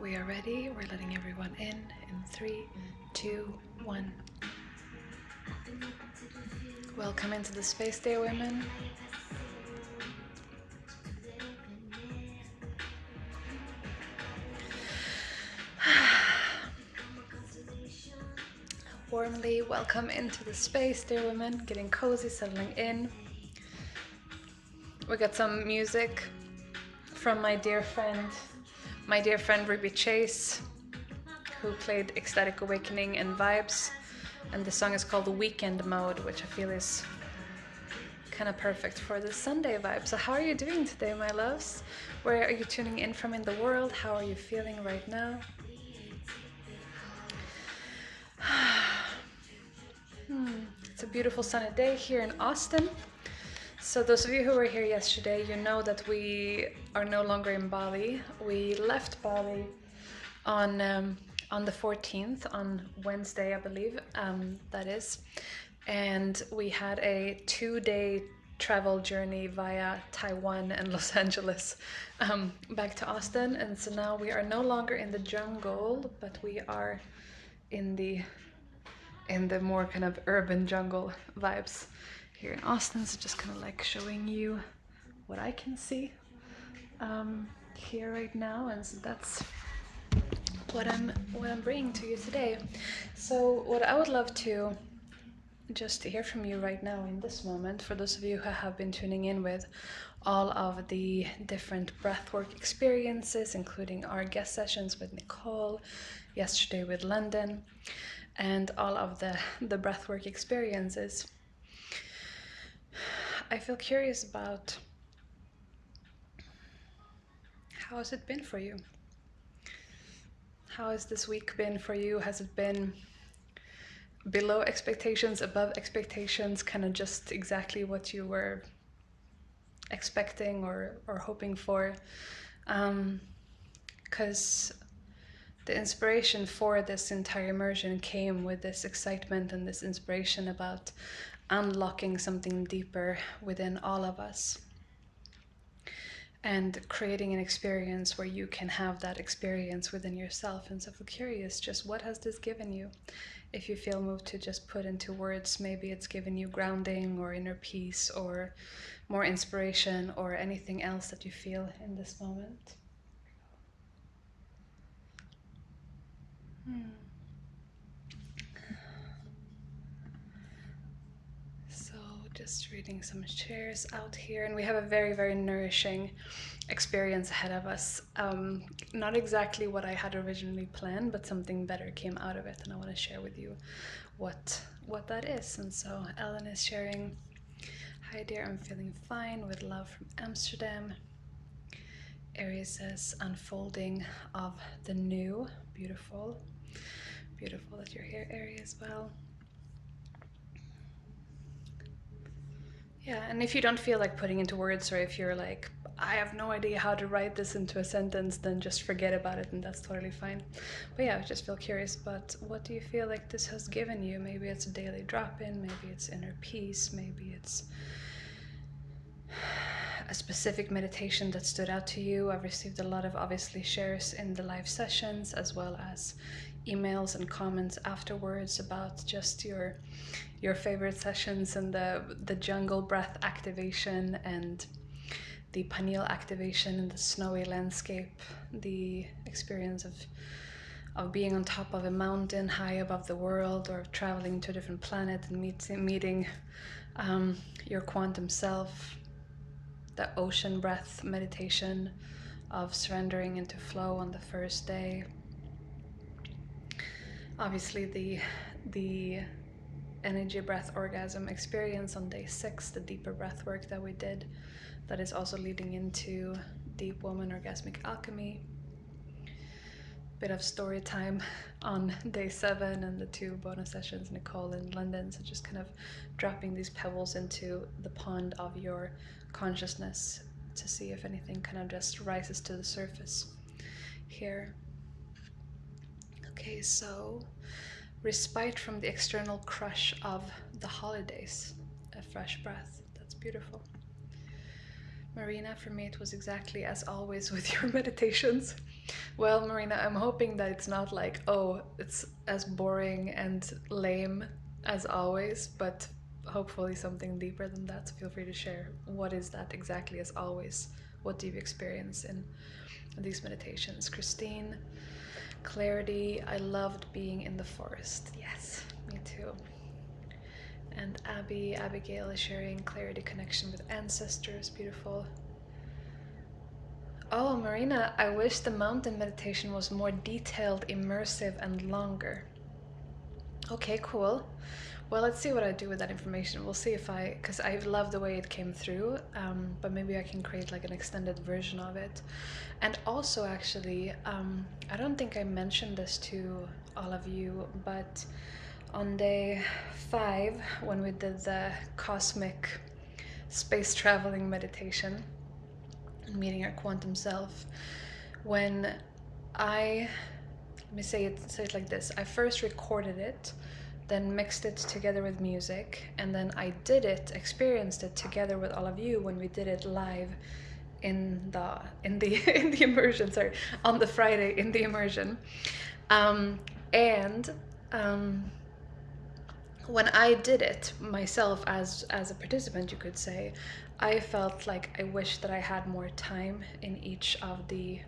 We are ready. We're letting everyone in 3, 2, 1. Welcome into the space, dear women. Warmly welcome into the space, dear women. Getting cozy, settling in. We got some music from my dear friend Ruby Chase, who played Ecstatic Awakening and Vibes. And the song is called Weekend Mode, which I feel is kind of perfect for the Sunday vibe. So how are you doing today, my loves? Where are you tuning in from in the world? How are you feeling right now? It's a beautiful sunny day here in Austin. So those of you who were here yesterday, you know that we are no longer in Bali. We left Bali on the 14th, on Wednesday, I believe, that is. And we had a 2-day travel journey via Taiwan and Los Angeles back to Austin. And so now we are no longer in the jungle, but we are in the more kind of urban jungle vibes here in Austin. So just kind of like showing you what I can see here right now, and so that's what I'm bringing to you today. So what I would love to just hear from you right now in this moment, for those of you who have been tuning in with all of the different breathwork experiences, including our guest sessions with Nicole, yesterday with London, and all of the breathwork experiences, I feel curious about how has it been for you? How has this week been for you? Has it been below expectations, above expectations, kind of just exactly what you were expecting or hoping for? Because the inspiration for this entire immersion came with this excitement and this inspiration about unlocking something deeper within all of us and creating an experience where you can have that experience within yourself. And so if you're curious, just what has this given you? If you feel moved to just put into words, maybe it's given you grounding or inner peace or more inspiration or anything else that you feel in this moment. So just reading some shares out here, and we have a very, very nourishing experience ahead of us. Not exactly what I had originally planned, but something better came out of it, and I want to share with you what that is. And so Ellen is sharing, "Hi dear, I'm feeling fine with love from Amsterdam." Aries says, "Unfolding of the new." Beautiful. Beautiful that you're here, Aries, as well. Yeah, and if you don't feel like putting into words, or if you're like, I have no idea how to write this into a sentence, then just forget about it, and that's totally fine. But yeah, I just feel curious about what do you feel like this has given you? Maybe it's a daily drop-in, maybe it's inner peace, maybe it's a specific meditation that stood out to you. I've received a lot of obviously shares in the live sessions, as well as emails and comments afterwards about just your favorite sessions, and the jungle breath activation and the pineal activation in the snowy landscape, the experience of being on top of a mountain high above the world, or traveling to a different planet and meeting your quantum self, the ocean breath meditation of surrendering into flow on the first day. Obviously the energy breath orgasm experience on day 6, the deeper breath work that we did, that is also leading into deep woman orgasmic alchemy. Bit of story time on day 7 and the 2 bonus sessions, Nicole in London. So just kind of dropping these pebbles into the pond of your consciousness to see if anything kind of just rises to the surface here. Okay, so respite from the external crush of the holidays, a fresh breath. That's beautiful. Marina, for me it was exactly as always with your meditations. Well, Marina, I'm hoping that it's not like, oh, it's as boring and lame as always, but hopefully something deeper than that. So feel free to share. What is that exactly as always? What do you experience in these meditations? Christine, clarity. I loved being in the forest. Yes, me too. And Abigail is sharing clarity, connection with ancestors. Beautiful. Oh, Marina, I wish the mountain meditation was more detailed, immersive, and longer. Okay, cool. Well, let's see what I do with that information. We'll see if because I love the way it came through, but maybe I can create like an extended version of it. And also, actually, I don't think I mentioned this to all of you, but on day 5, when we did the cosmic space traveling meditation, meeting our quantum self, when I let me say it like this. I first recorded it, then mixed it together with music, and then I experienced it together with all of you when we did it live in the immersion. Sorry, on the Friday in the immersion, and when I did it myself as a participant, you could say, I felt like I wish that I had more time in each of the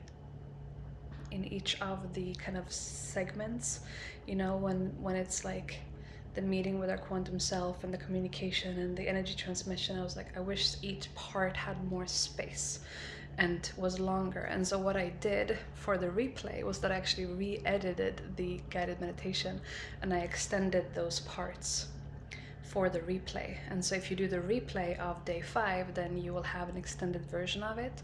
kind of segments, you know, when it's like the meeting with our quantum self and the communication and the energy transmission. I was like, I wish each part had more space and was longer. And so what I did for the replay was that I actually re-edited the guided meditation and I extended those parts for the replay. And so if you do the replay of day 5, then you will have an extended version of it.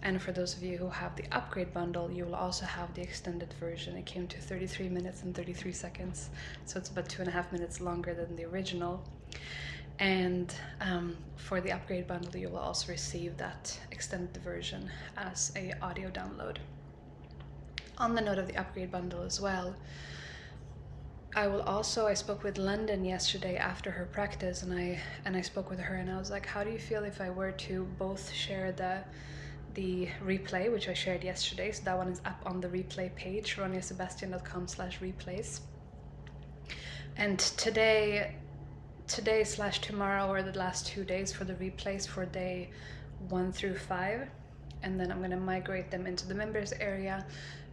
And for those of you who have the upgrade bundle, you will also have the extended version. It came to 33 minutes and 33 seconds, so it's about 2.5 minutes longer than the original. And for the upgrade bundle, you will also receive that extended version as a audio download. On the note of the upgrade bundle as well, I spoke with London yesterday after her practice, and I spoke with her and I was like, how do you feel if I were to both share the replay, which I shared yesterday, so that one is up on the replay page, roniasebastian.com/replays, and today/tomorrow, or the last 2 days for the replays for day 1 through 5, and then I'm going to migrate them into the members area,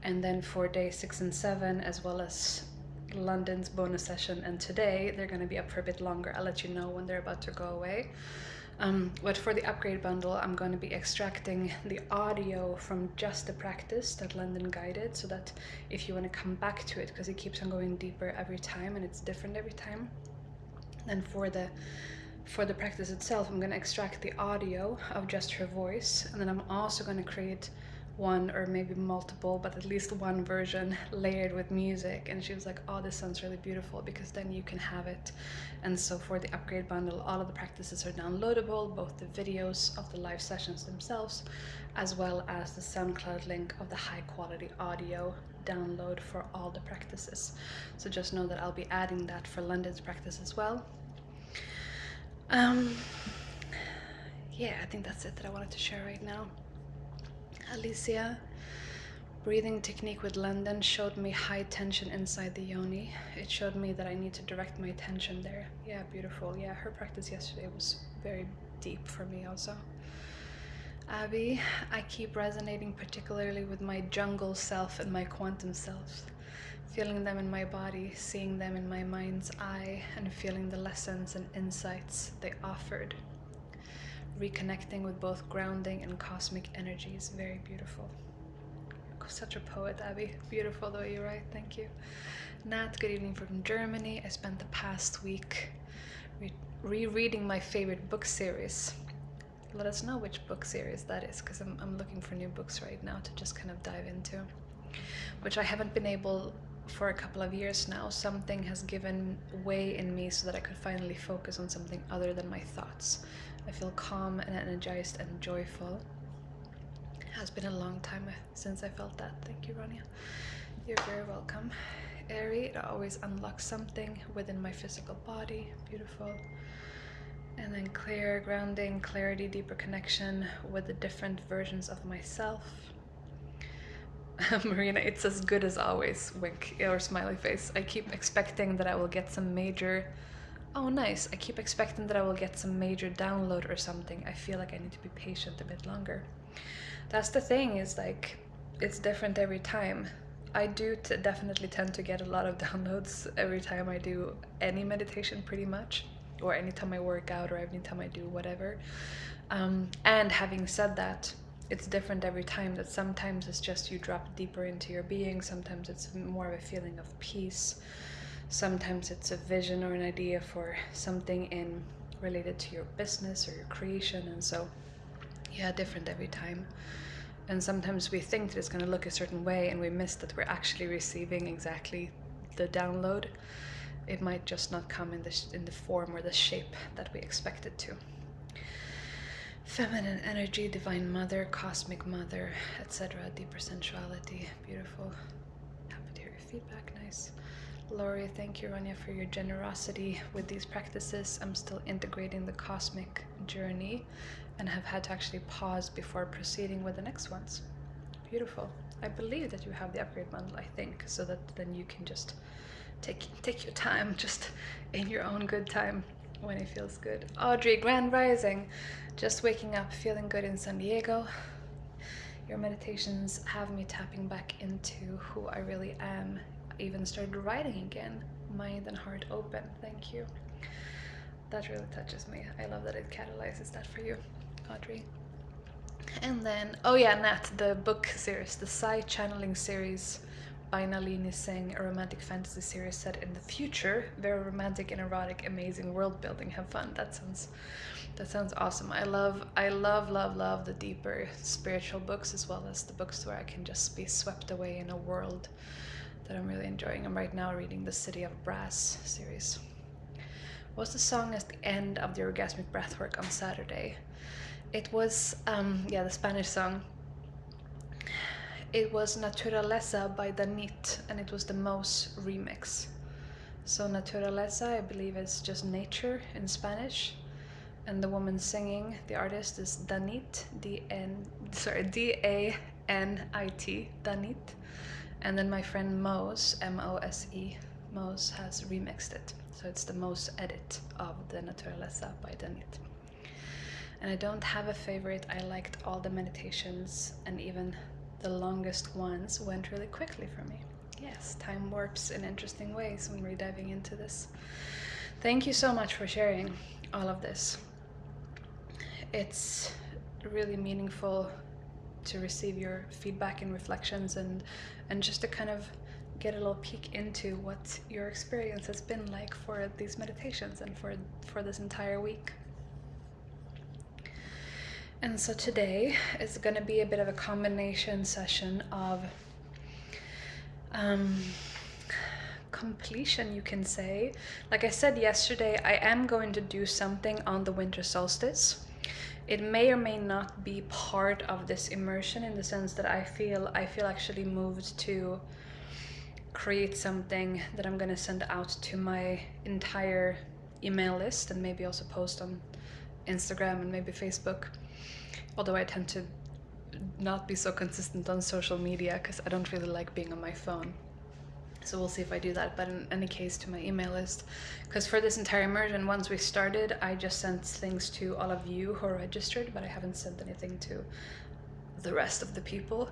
and then for day 6 and 7, as well as London's bonus session and today, they're going to be up for a bit longer. I'll let you know when they're about to go away. But for the upgrade bundle, I'm going to be extracting the audio from just the practice that London guided, so that if you want to come back to it, because it keeps on going deeper every time and it's different every time. And for the practice itself, I'm going to extract the audio of just her voice, and then I'm also going to create one or maybe multiple, but at least one version layered with music. And she was like, oh, this sounds really beautiful, because then you can have it. And so for the upgrade bundle, all of the practices are downloadable, both the videos of the live sessions themselves, as well as the SoundCloud link of the high quality audio download for all the practices. So just know that I'll be adding that for London's practice as well. Yeah, I think that's it that I wanted to share right now. Alicia, breathing technique with London showed me high tension inside the yoni. It showed me that I need to direct my attention there. Yeah, beautiful. Yeah, her practice yesterday was very deep for me also. Abby, I keep resonating particularly with my jungle self and my quantum self, feeling them in my body, seeing them in my mind's eye, and feeling the lessons and insights they offered. Reconnecting with both grounding and cosmic energies. Very beautiful. Such a poet, Abby. Beautiful the way you write. Thank you. Nat, good evening from Germany. I spent the past week rereading my favorite book series. Let us know which book series that is, because I'm looking for new books right now to just kind of dive into, which I haven't been able for a couple of years now. Something has given way in me so that I could finally focus on something other than my thoughts. I feel calm and energized and joyful. It has been a long time since I felt that. Thank you, Ronia. You're very welcome. Airy, it always unlocks something within my physical body. Beautiful. And then clear, grounding, clarity, deeper connection with the different versions of myself. Marina, it's as good as always, wink or smiley face. I keep expecting that I will get some major. Oh, nice. I keep expecting that I will get some major download or something. I feel like I need to be patient a bit longer. That's the thing, is like, it's different every time. I do definitely tend to get a lot of downloads every time I do any meditation, pretty much, or anytime I work out, or anytime I do whatever. And having said that, it's different every time. That sometimes it's just you drop deeper into your being, sometimes it's more of a feeling of peace, sometimes it's a vision or an idea for something in related to your business or your creation. And so, yeah, different every time. And sometimes we think that it's going to look a certain way, and we miss that we're actually receiving exactly the download. It might just not come in the form or the shape that we expect it to. Feminine energy, divine mother, cosmic mother, etc. Deeper sensuality. Beautiful. Happy to hear your feedback. Nice. Lori, thank you, Rania, for your generosity with these practices. I'm still integrating the cosmic journey and have had to actually pause before proceeding with the next ones. Beautiful. I believe that you have the upgrade bundle, I think, so that then you can just take your time, just in your own good time, when it feels good. Audrey, Grand Rising. Just waking up, feeling good in San Diego. Your meditations have me tapping back into who I really am. I even started writing again, mind and heart open. Thank you. That really touches me. I love that it catalyzes that for you, Audrey. And then, oh yeah, Nat, the book series, the Psy channeling series by Nalini Singh, a romantic fantasy series set in the future. Very romantic and erotic, amazing world building. Have fun. That sounds awesome. I love the deeper spiritual books, as well as the books where I can just be swept away in a world that I'm really enjoying. I'm right now reading the City of Brass series. What's the song at the end of the orgasmic breathwork on Saturday? It was, the Spanish song. It was Naturaleza by Danit, and it was the Mose remix. So Naturaleza, I believe, is just nature in Spanish. And the woman singing, the artist, is Danit, D-A-N-I-T, Danit. And then my friend Mose, M-O-S-E, Mose, has remixed it. So it's the Mose edit of the Naturaleza by Danit. And I don't have a favorite. I liked all the meditations, and even the longest ones went really quickly for me. Yes, time warps in interesting ways when we're diving into this. Thank you so much for sharing all of this. It's really meaningful to receive your feedback and reflections, and just to kind of get a little peek into what your experience has been like for these meditations and for this entire week. And so today is going to be a bit of a combination session of completion, you can say. Like I said yesterday, I am going to do something on the winter solstice. It may or may not be part of this immersion, in the sense that I feel actually moved to create something that I'm going to send out to my entire email list, and maybe also post on Instagram and maybe Facebook. Although I tend to not be so consistent on social media because I don't really like being on my phone. So we'll see if I do that. But in any case, to my email list, because for this entire immersion, once we started, I just sent things to all of you who are registered, but I haven't sent anything to the rest of the people.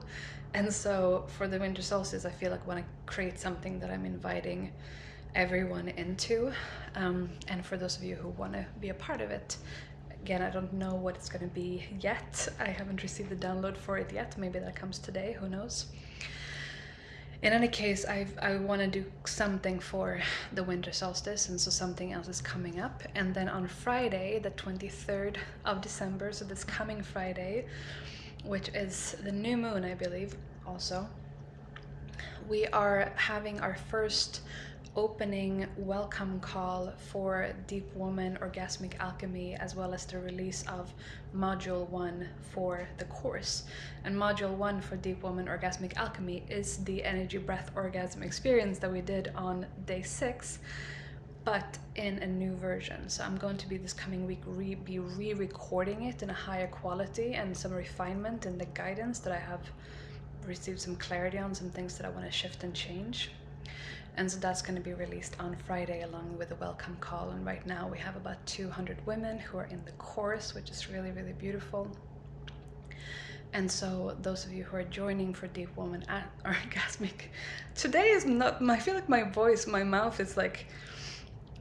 And so for the winter solstice, I feel like I want to create something that I'm inviting everyone into. And for those of you who want to be a part of it, again, I don't know what it's going to be yet. I haven't received the download for it yet. Maybe that comes today, who knows. In any case, I want to do something for the winter solstice, and so something else is coming up. And then on Friday, the 23rd of December, so this coming Friday, which is the new moon, I believe, also, we are having our first opening welcome call for Deep Woman Orgasmic Alchemy, as well as the release of Module 1 for the course. And Module 1 for Deep Woman Orgasmic Alchemy is the energy breath orgasm experience that we did on day 6, but in a new version. So I'm going to be this coming week be re-recording it in a higher quality and some refinement in the guidance that I have received some clarity on some things that I want to shift and change. And so that's going to be released on Friday along with a welcome call. And right now we have about 200 women who are in the course, which is really, really beautiful. And so those of you who are joining for Deep Woman Orgasmic, today is not, I feel like my voice, my mouth is like,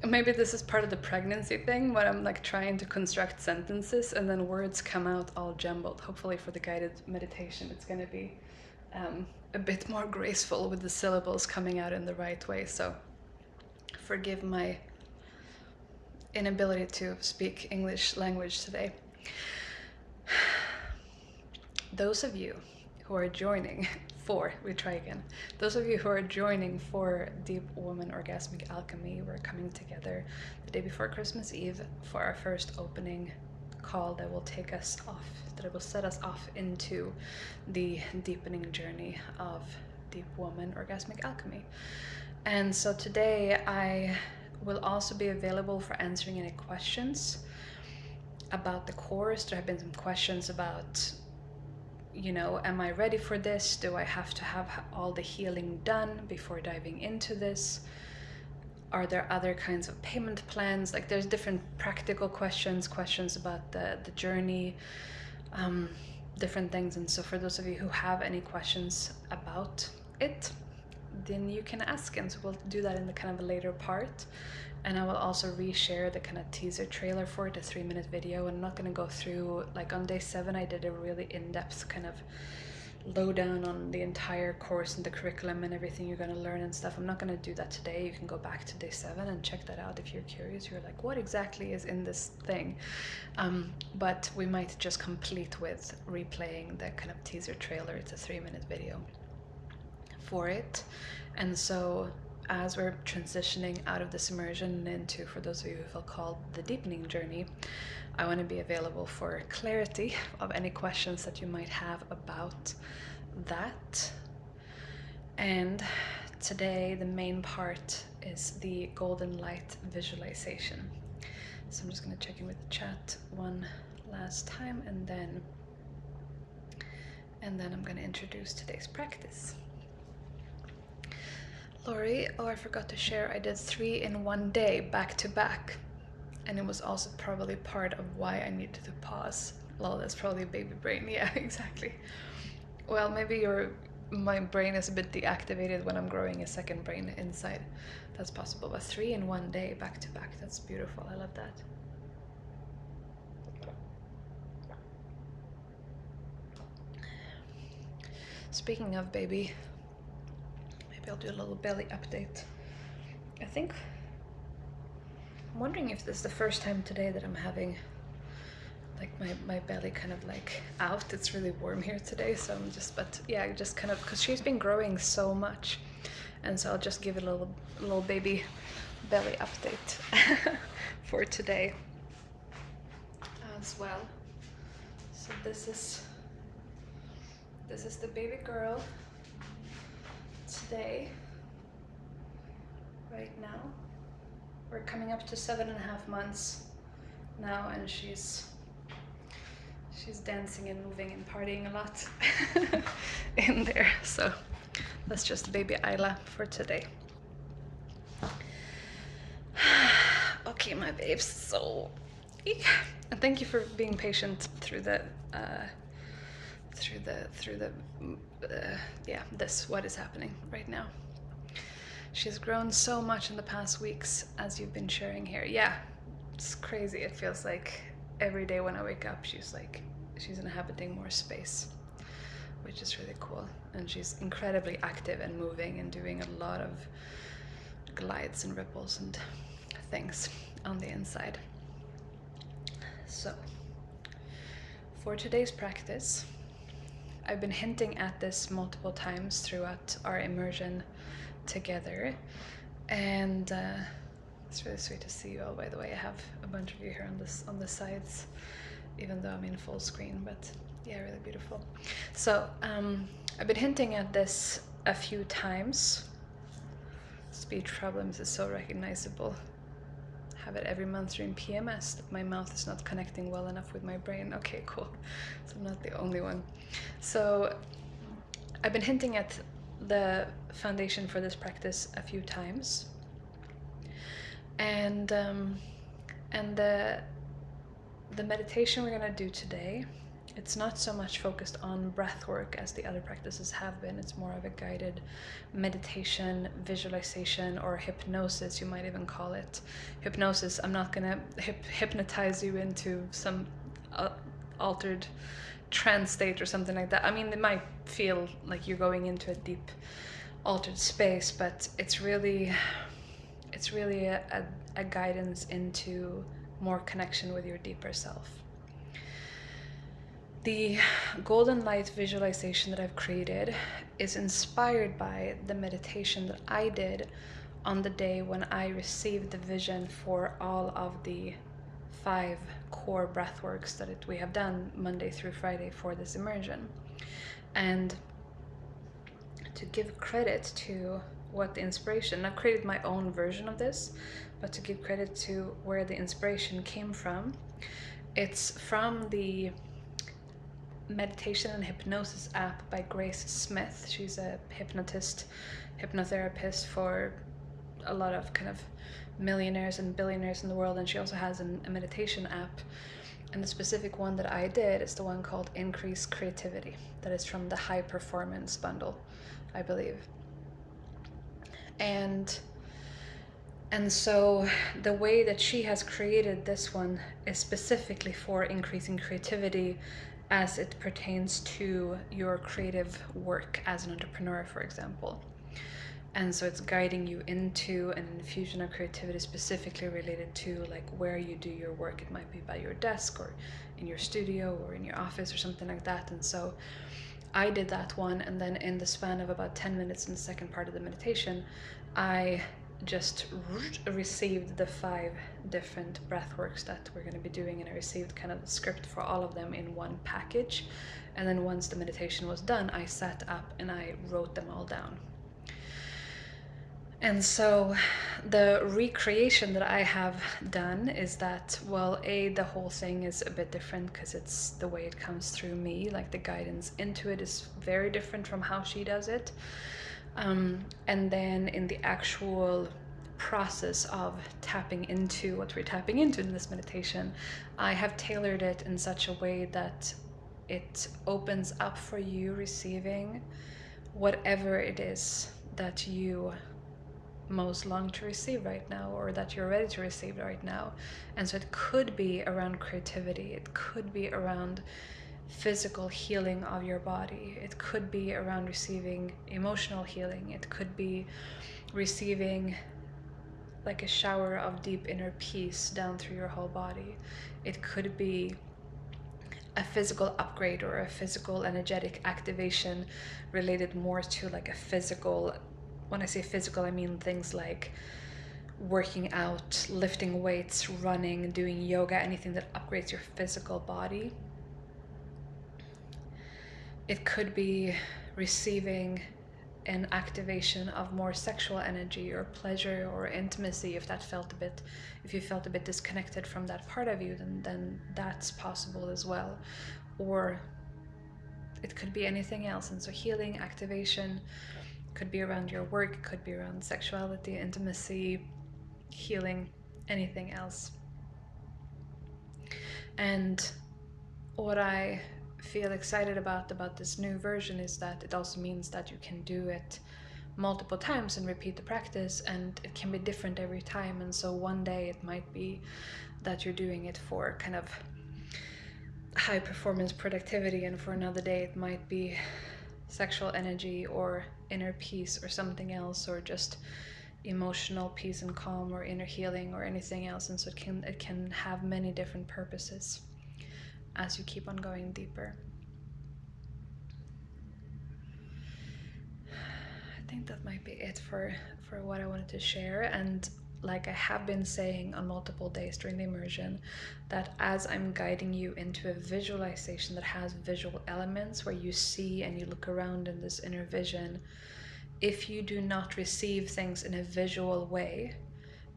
maybe this is part of the pregnancy thing, but I'm like trying to construct sentences and then words come out all jumbled. Hopefully for the guided meditation, it's going to be a bit more graceful with the syllables coming out in the right way. So forgive my inability to speak English language today. Those of you who are joining those of you who are joining for Deep Woman Orgasmic Alchemy, we're coming together the day before Christmas Eve for our first opening call that will take us off, that will set us off into the deepening journey of Deep Woman Orgasmic Alchemy. And so today I will also be available for answering any questions about the course. There have been some questions about, you know, am I ready for this? Do I have to have all the healing done before diving into this? Are there other kinds of payment plans? Like there's different practical questions about the journey, different things. And so for those of you who have any questions about it, then you can ask, and so we'll do that in the kind of a later part. And I will also reshare the kind of teaser trailer for it, a 3-minute video. And I'm not going to go through, like on day 7 I did a really in-depth kind of lowdown on the entire course and the curriculum and everything you're going to learn and stuff. I'm not going to do that today. You can go back to day 7 and check that out if you're curious. You're like, what exactly is in this thing? But we might just complete with replaying the kind of teaser trailer. It's a 3-minute video for it. And so as we're transitioning out of this immersion into, for those of you who feel called, the deepening journey, I want to be available for clarity of any questions that you might have about that. And today the main part is the golden light visualization. So I'm just going to check in with the chat one last time, and then I'm going to introduce today's practice. Lori, oh, I forgot to share, I did 3 in one day back to back, and it was also probably part of why I needed to pause. Lol, that's probably baby brain. Yeah, exactly. Well, maybe my brain is a bit deactivated when I'm growing a second brain inside. That's possible, but 3 in one day back to back, that's beautiful. I love that. Speaking of baby, maybe I'll do a little belly update. I'm wondering if this is the first time today that I'm having like my belly kind of like out. It's really warm here today, so I'm just, but yeah, just kind of, because she's been growing so much, and so I'll just give it a little baby belly update for today as well. So this is the baby girl today. Right now we're coming up to 7.5 months now, and she's dancing and moving and partying a lot in there. So that's just baby Isla for today. Okay, my babes, so and thank you for being patient through the this, what is happening right now. She's grown so much in the past weeks, as you've been sharing here. Yeah, it's crazy. It feels like every day when I wake up, she's inhabiting more space, which is really cool. And she's incredibly active and moving and doing a lot of glides and ripples and things on the inside. So for today's practice, I've been hinting at this multiple times throughout our immersion together, and it's really sweet to see you all, by the way. I have a bunch of you here on the sides, even though I'm in full screen, but yeah, really beautiful. So I've been hinting at this a few times. Speech problems is so recognizable. Have it every month during PMS that my mouth is not connecting well enough with my brain. Okay, cool. So I'm not the only one. So I've been hinting at the foundation for this practice a few times, and the meditation we're gonna do today, it's not so much focused on breath work as the other practices have been. It's more of a guided meditation, visualization, or hypnosis, you might even call it. Hypnosis, I'm not gonna hypnotize you into some altered trance state or something like that. I mean, it might feel like you're going into a deep altered space, but it's really a guidance into more connection with your deeper self. The golden light visualization that I've created is inspired by the meditation that I did on the day when I received the vision for all of the 5 core breathworks that we have done Monday through Friday for this immersion. And to give credit to what the inspiration, I've created my own version of this, but to give credit to where the inspiration came from, it's from the meditation and hypnosis app by Grace Smith. She's a hypnotherapist for a lot of kind of millionaires and billionaires in the world, and she also has a meditation app. And the specific one that I did is the one called Increase Creativity, that is from the High Performance bundle, I believe. And so the way that she has created this one is specifically for increasing creativity as it pertains to your creative work as an entrepreneur, for example. And so it's guiding you into an infusion of creativity specifically related to like where you do your work. It might be by your desk or in your studio or in your office or something like that. And so I did that one, and then in the span of about 10 minutes in the second part of the meditation, I just received the 5 different breathworks that we're going to be doing, and I received kind of the script for all of them in one package. And then once the meditation was done, I sat up and I wrote them all down. And so the recreation that I have done is that, well, the whole thing is a bit different because it's the way it comes through me, like the guidance into it is very different from how she does it. And then in the actual process of tapping into what we're tapping into in this meditation, I have tailored it in such a way that it opens up for you receiving whatever it is that you most long to receive right now, or that you're ready to receive right now. And so it could be around creativity, it could be around physical healing of your body, it could be around receiving emotional healing, it could be receiving like a shower of deep inner peace down through your whole body, it could be a physical upgrade or a physical energetic activation related more to like a physical. When I say physical, I mean things like working out, lifting weights, running, doing yoga, anything that upgrades your physical body. It could be receiving an activation of more sexual energy or pleasure or intimacy. If you felt a bit disconnected from that part of you, then that's possible as well. Or it could be anything else. And so healing, activation, could be around your work, could be around sexuality, intimacy, healing, anything else. And what I feel excited about this new version is that it also means that you can do it multiple times and repeat the practice, and it can be different every time. And so one day it might be that you're doing it for kind of high performance productivity, and for another day it might be sexual energy or inner peace or something else, or just emotional peace and calm or inner healing or anything else. And so it can have many different purposes as you keep on going deeper. I think that might be it for what I wanted to share. And like I have been saying on multiple days during the immersion, that as I'm guiding you into a visualization that has visual elements where you see and you look around in this inner vision, if you do not receive things in a visual way,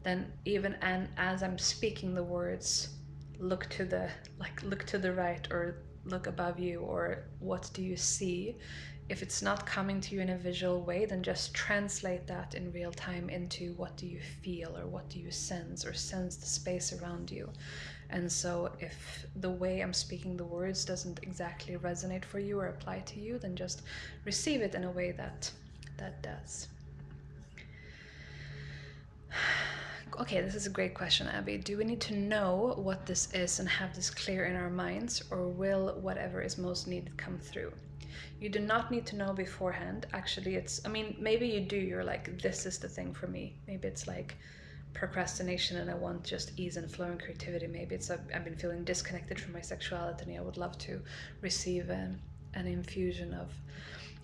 then even as I'm speaking the words, look to the right, or look above you, or what do you see? If it's not coming to you in a visual way, then just translate that in real time into what do you feel, or what do you sense, or sense the space around you. And so if the way I'm speaking the words doesn't exactly resonate for you or apply to you, then just receive it in a way that does. Okay, this is a great question, Abby. Do we need to know what this is and have this clear in our minds, or will whatever is most needed come through? You do not need to know beforehand. Actually, I mean, maybe you do. You're like, this is the thing for me. Maybe it's like procrastination and I want just ease and flow and creativity. Maybe it's I've been feeling disconnected from my sexuality and I would love to receive an infusion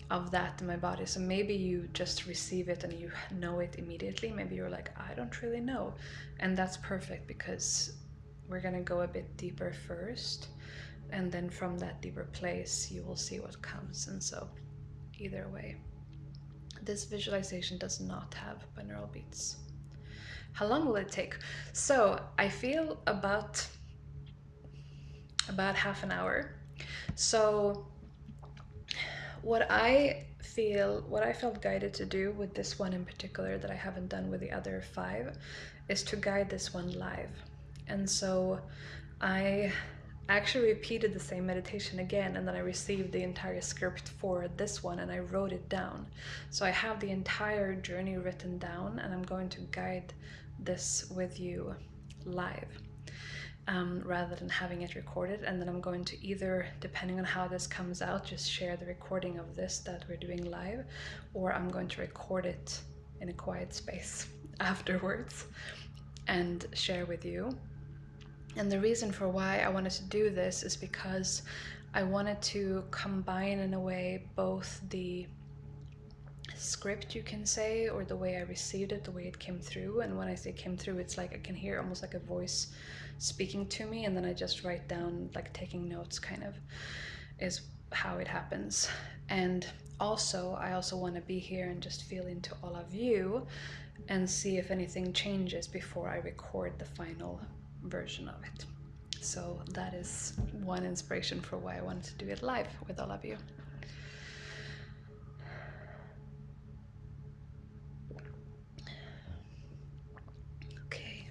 of that in my body. So maybe you just receive it and you know it immediately. Maybe you're like, I don't really know. And that's perfect, because we're going to go a bit deeper first. And then from that deeper place, you will see what comes. And so either way, this visualization does not have binaural beats. How long will it take? So I feel about half an hour. So what I felt guided to do with this one in particular, that I haven't done with the other 5, is to guide this one live. And so I actually repeated the same meditation again, and then I received the entire script for this one and I wrote it down. So I have the entire journey written down, and I'm going to guide this with you live. Rather than having it recorded. And then I'm going to either, depending on how this comes out, just share the recording of this that we're doing live, or I'm going to record it in a quiet space afterwards and share with you. And the reason for why I wanted to do this is because I wanted to combine in a way both the script, you can say, or the way I received it, the way it came through. And when I say came through, it's like I can hear almost like a voice speaking to me, and then I just write down, like taking notes kind of, is how it happens. And also, I also want to be here and just feel into all of you and see if anything changes before I record the final version of it. So that is one inspiration for why I wanted to do it live with all of you. Okay.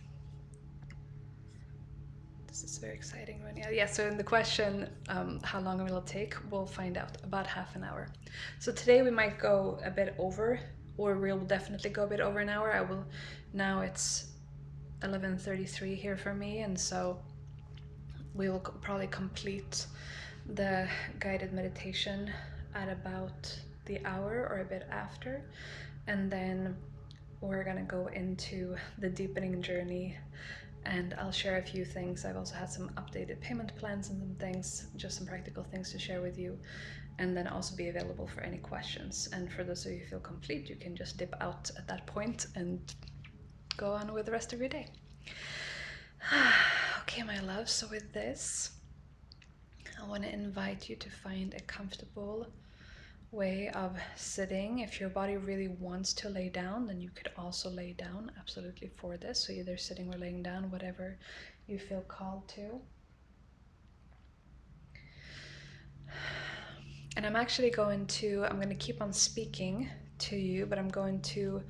This is very exciting one. Yeah, so in the question, how long will it take? We'll find out. About half an hour. So today we might go a bit over, or we'll definitely go a bit over an hour. Now it's 11:33 here for me, and so we will probably complete the guided meditation at about the hour or a bit after, and then we're gonna go into the deepening journey, and I'll share a few things. I've also had some updated payment plans and some things, just some practical things to share with you, and then also be available for any questions. And for those of you who feel complete, you can just dip out at that point and go on with the rest of your day. Okay, my love, so with this, I want to invite you to find a comfortable way of sitting. If your body really wants to lay down, then you could also lay down absolutely for this. So either sitting or laying down, whatever you feel called to. And I'm going to keep on speaking to you, but I'm going to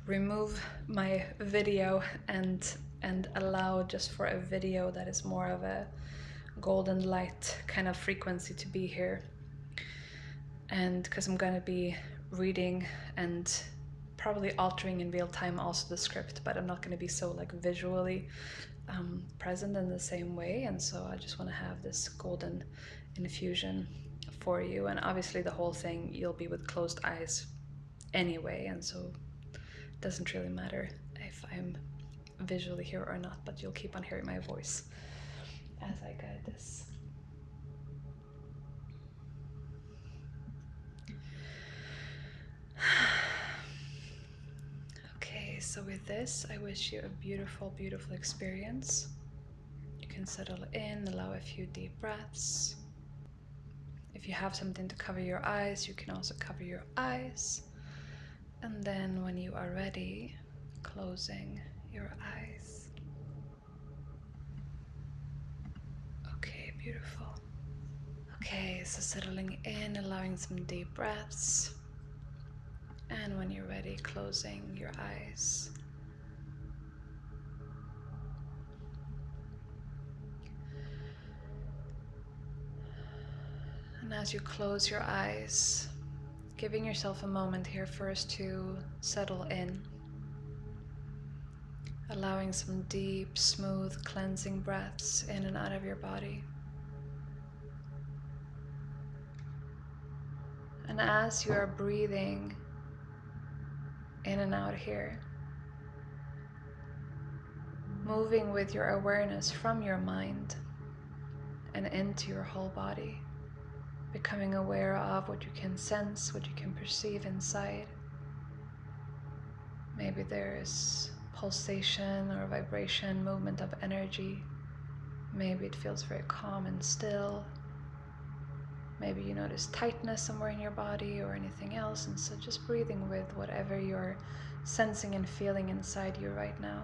remove my video and allow just for a video that is more of a golden light kind of frequency to be here. And because I'm going to be reading and probably altering in real time also the script, but I'm not going to be so like visually present in the same way. And so I just want to have this golden infusion for you. And obviously the whole thing, you'll be with closed eyes anyway, and so it doesn't really matter if I'm visually here or not, but you'll keep on hearing my voice as I guide this. Okay, so with this, I wish you a beautiful, beautiful experience. You can settle in, allow a few deep breaths. If you have something to cover your eyes, you can also cover your eyes. And then when you are ready, closing your eyes. Okay, beautiful. Okay, so settling in, allowing some deep breaths. And when you're ready, closing your eyes. And as you close your eyes, giving yourself a moment here first to settle in, allowing some deep, smooth, cleansing breaths in and out of your body. And as you are breathing in and out here, moving with your awareness from your mind and into your whole body, becoming aware of what you can sense, what you can perceive inside. Maybe there is pulsation or vibration, movement of energy. Maybe it feels very calm and still. Maybe you notice tightness somewhere in your body or anything else, and so just breathing with whatever you're sensing and feeling inside you right now.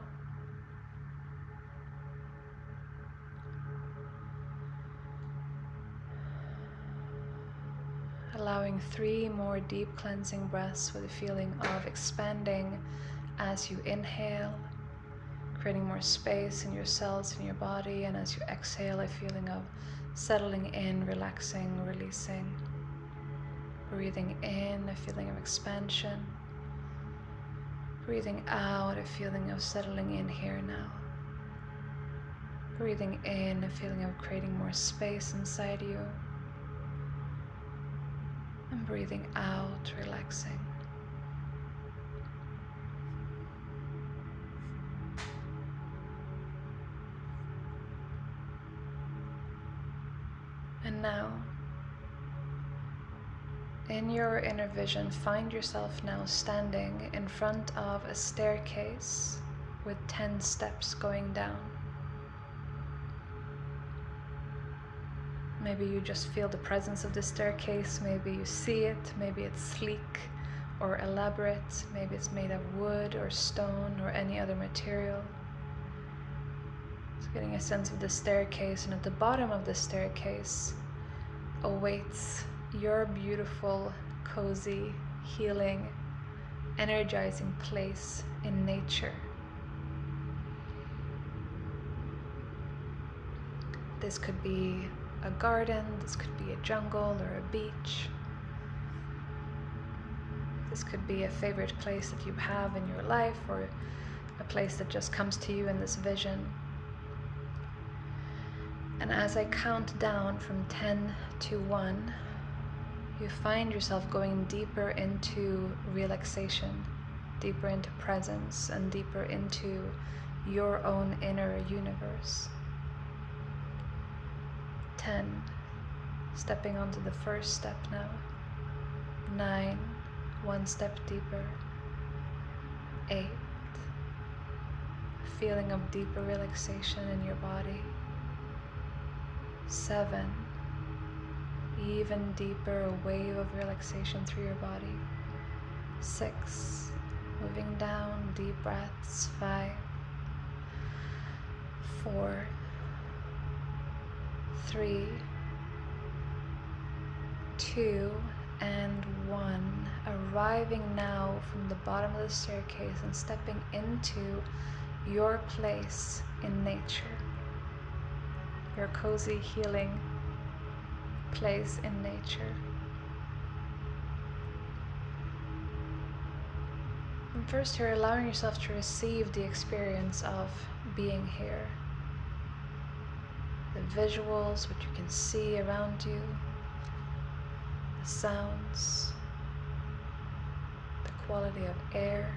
Allowing 3 more deep cleansing breaths with a feeling of expanding as you inhale, creating more space in your cells, in your body, and as you exhale, a feeling of settling in, relaxing, releasing. Breathing in, a feeling of expansion. Breathing out, a feeling of settling in here now. Breathing in, a feeling of creating more space inside you. And breathing out, relaxing. And now, in your inner vision, find yourself now standing in front of a staircase with 10 steps going down. Maybe you just feel the presence of the staircase, maybe you see it, maybe it's sleek or elaborate, maybe it's made of wood or stone or any other material. So getting a sense of the staircase, and at the bottom of the staircase awaits your beautiful, cozy, healing, energizing place in nature. This could be a garden, this could be a jungle or a beach. This could be a favorite place that you have in your life, or a place that just comes to you in this vision. And as I count down from 10 to 1, you find yourself going deeper into relaxation, deeper into presence, and deeper into your own inner universe. 10, stepping onto the first step now. 9, 1 step deeper. 8, a feeling of deeper relaxation in your body. 7, even deeper, a wave of relaxation through your body. 6, moving down, deep breaths. 5, 4, 3, 2, and 1, arriving now from the bottom of the staircase and stepping into your place in nature, your cozy, healing place in nature. And first, you're allowing yourself to receive the experience of being here. The visuals, what you can see around you, the sounds, the quality of air.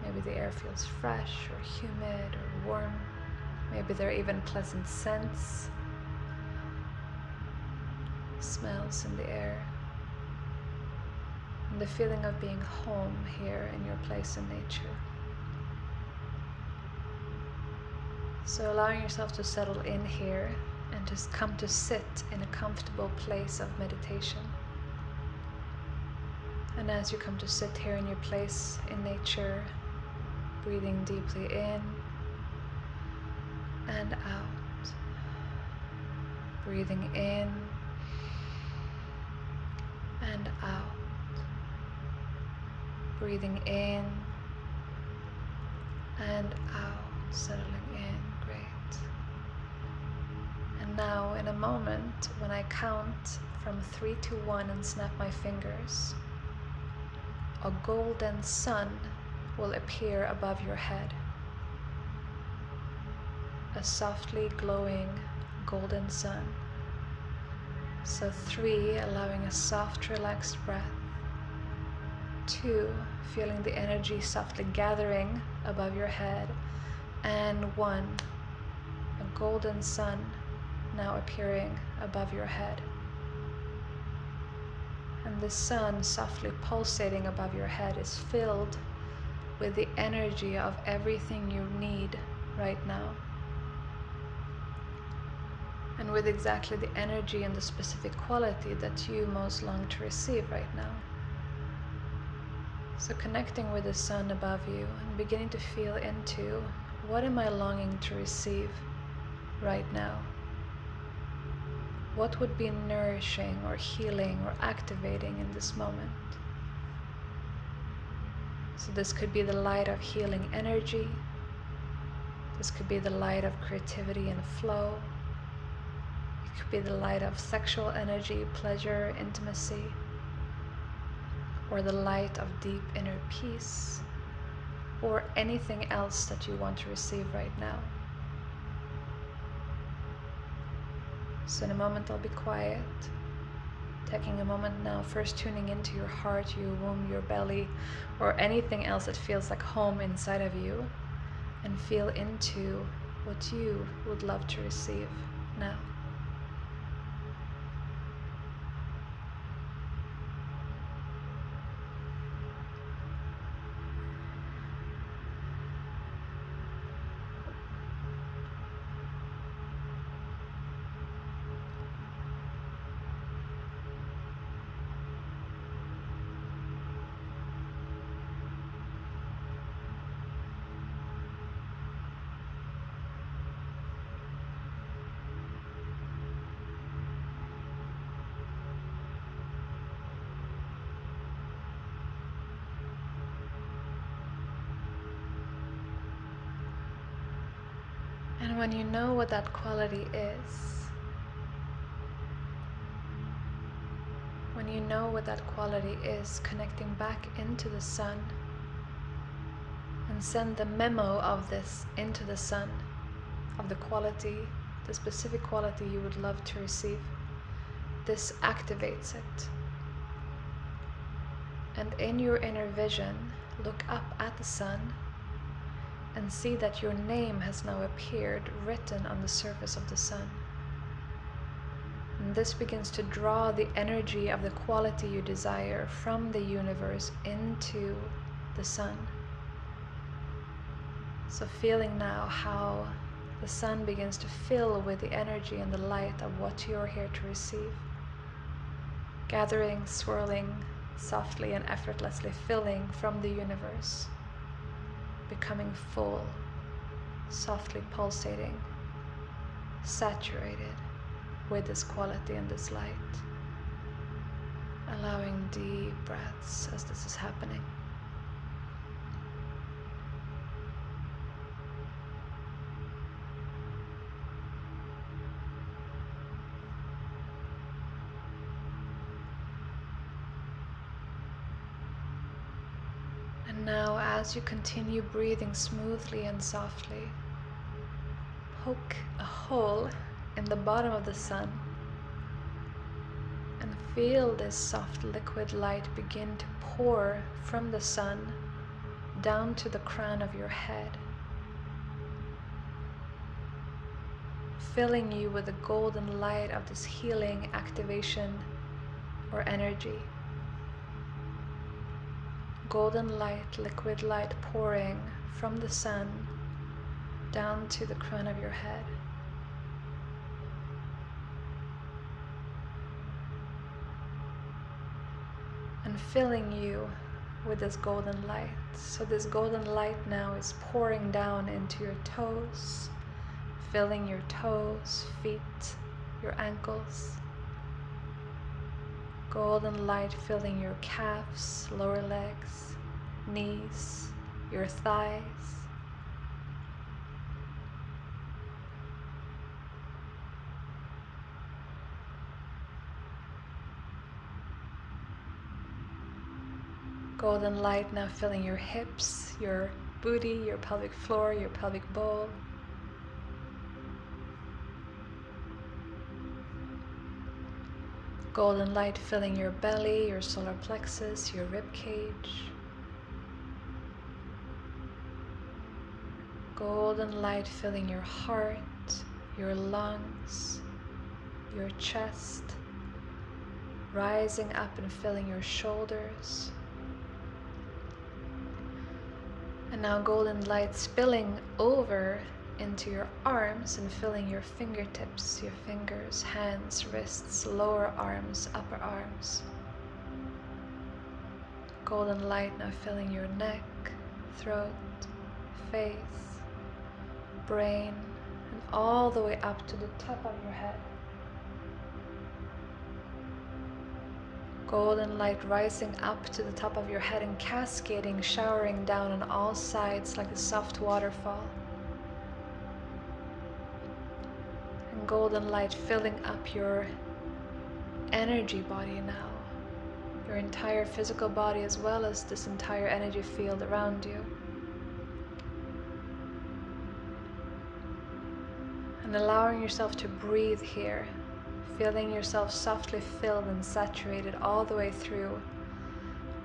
Maybe the air feels fresh or humid or warm. Maybe there are even pleasant scents, smells in the air. And the feeling of being home here in your place in nature. So allowing yourself to settle in here and just come to sit in a comfortable place of meditation. And as you come to sit here in your place in nature, breathing deeply in and out. Breathing in and out. Breathing in and out, settling in. Great. And now, in a moment, when I count from 3 to 1 and snap my fingers, a golden sun will appear above your head. A softly glowing golden sun. So 3, allowing a soft, relaxed breath. 2, feeling the energy softly gathering above your head. And 1, a golden sun now appearing above your head. And the sun softly pulsating above your head is filled with the energy of everything you need right now. And with exactly the energy and the specific quality that you most long to receive right now. So connecting with the sun above you and beginning to feel into, what am I longing to receive right now? What would be nourishing or healing or activating in this moment? So this could be the light of healing energy. This could be the light of creativity and flow. It could be the light of sexual energy, pleasure, intimacy, or the light of deep inner peace, or anything else that you want to receive right now. So in a moment I'll be quiet, taking a moment now, first tuning into your heart, your womb, your belly, or anything else that feels like home inside of you, and feel into what you would love to receive now. And when you know what that quality is, when you know what that quality is, connecting back into the sun, and send the memo of this into the sun, of the quality, the specific quality you would love to receive. This activates it. And in your inner vision, look up at the sun and see that your name has now appeared written on the surface of the sun. And this begins to draw the energy of the quality you desire from the universe into the sun. So feeling now how the sun begins to fill with the energy and the light of what you're here to receive. Gathering, swirling, softly and effortlessly filling from the universe. Becoming full, softly pulsating, saturated with this quality and this light. Allowing deep breaths as this is happening. And now, as you continue breathing smoothly and softly, poke a hole in the bottom of the sun and feel this soft liquid light begin to pour from the sun down to the crown of your head, filling you with the golden light of this healing activation or energy. Golden light, liquid light pouring from the sun down to the crown of your head. And filling you with this golden light. So this golden light now is pouring down into your toes, filling your toes, feet, your ankles. Golden light filling your calves, lower legs, knees, your thighs. Golden light now filling your hips, your booty, your pelvic floor, your pelvic bowl. Golden light filling your belly, your solar plexus, your rib cage. Golden light filling your heart, your lungs, your chest, rising up and filling your shoulders. And now golden light spilling over into your arms and filling your fingertips, your fingers, hands, wrists, lower arms, upper arms. Golden light now filling your neck, throat, face, brain, and all the way up to the top of your head. Golden light rising up to the top of your head and cascading, showering down on all sides like a soft waterfall. And golden light filling up your energy body now, your entire physical body as well as this entire energy field around you. And allowing yourself to breathe here, feeling yourself softly filled and saturated all the way through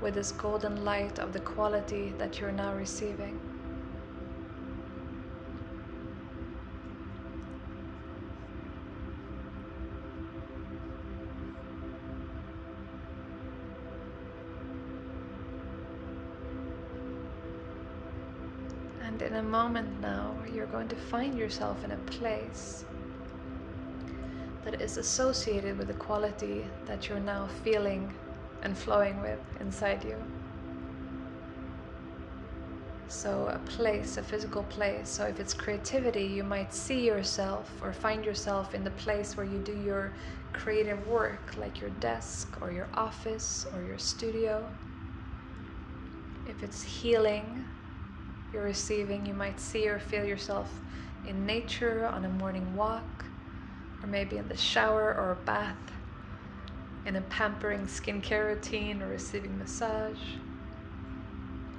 with this golden light of the quality that you're now receiving. And in a moment now, you're going to find yourself in a place that is associated with the quality that you're now feeling and flowing with inside you. So a place, a physical place. So if it's creativity, you might see yourself or find yourself in the place where you do your creative work, like your desk or your office or your studio. If it's healing you're receiving, you might see or feel yourself in nature, on a morning walk, or maybe in the shower or a bath, in a pampering skincare routine or receiving massage.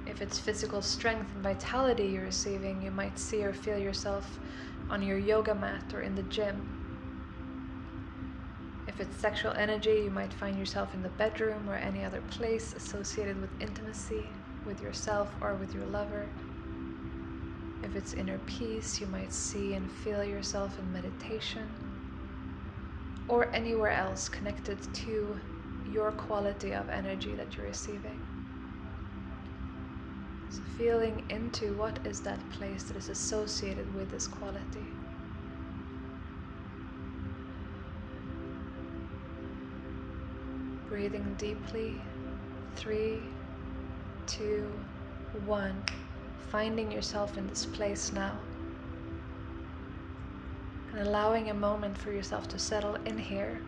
If it's physical strength and vitality you're receiving, you might see or feel yourself on your yoga mat or in the gym. If it's sexual energy, you might find yourself in the bedroom or any other place associated with intimacy with yourself or with your lover. If it's inner peace, you might see and feel yourself in meditation or anywhere else connected to your quality of energy that you're receiving. So feeling into what is that place that is associated with this quality. Breathing deeply, 3, 2, 1. Finding yourself in this place now. And allowing a moment for yourself to settle in here.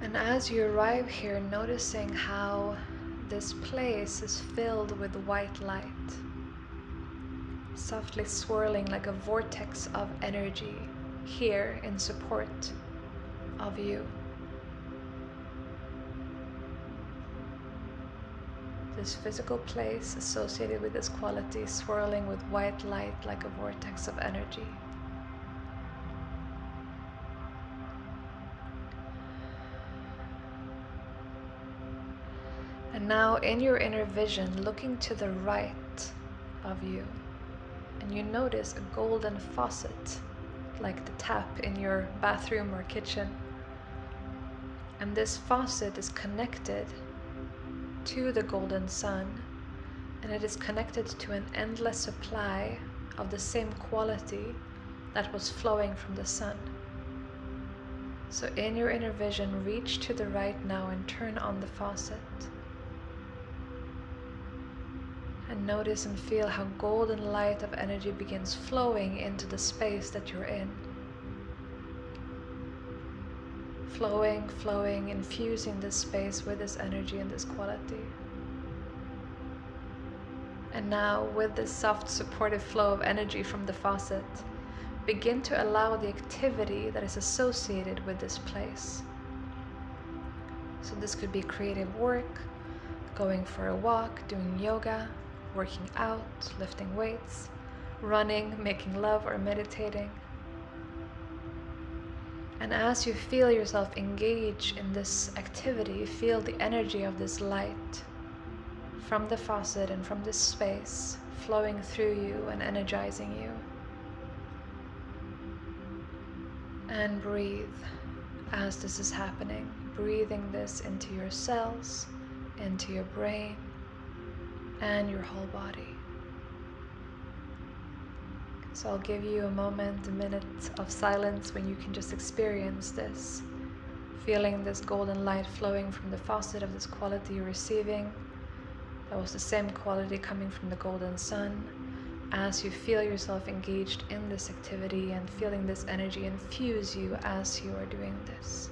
And as you arrive here, noticing how this place is filled with white light, softly swirling like a vortex of energy here in support of you. This physical place associated with this quality, swirling with white light like a vortex of energy. And now in your inner vision, looking to the right of you, and you notice a golden faucet, like the tap in your bathroom or kitchen. And this faucet is connected to the golden sun, and it is connected to an endless supply of the same quality that was flowing from the sun. So in your inner vision, reach to the right now and turn on the faucet. And notice and feel how golden light of energy begins flowing into the space that you're in. Flowing, flowing, infusing this space with this energy and this quality. And now, with this soft, supportive flow of energy from the faucet, begin to allow the activity that is associated with this place. So this could be creative work, going for a walk, doing yoga, working out, lifting weights, running, making love, or meditating. And as you feel yourself engage in this activity, feel the energy of this light from the faucet and from this space flowing through you and energizing you. And breathe as this is happening, breathing this into your cells, into your brain, and your whole body. So I'll give you a moment, a minute of silence when you can just experience this, feeling this golden light flowing from the faucet of this quality you're receiving. That was the same quality coming from the golden sun. As you feel yourself engaged in this activity and feeling this energy infuse you as you are doing this.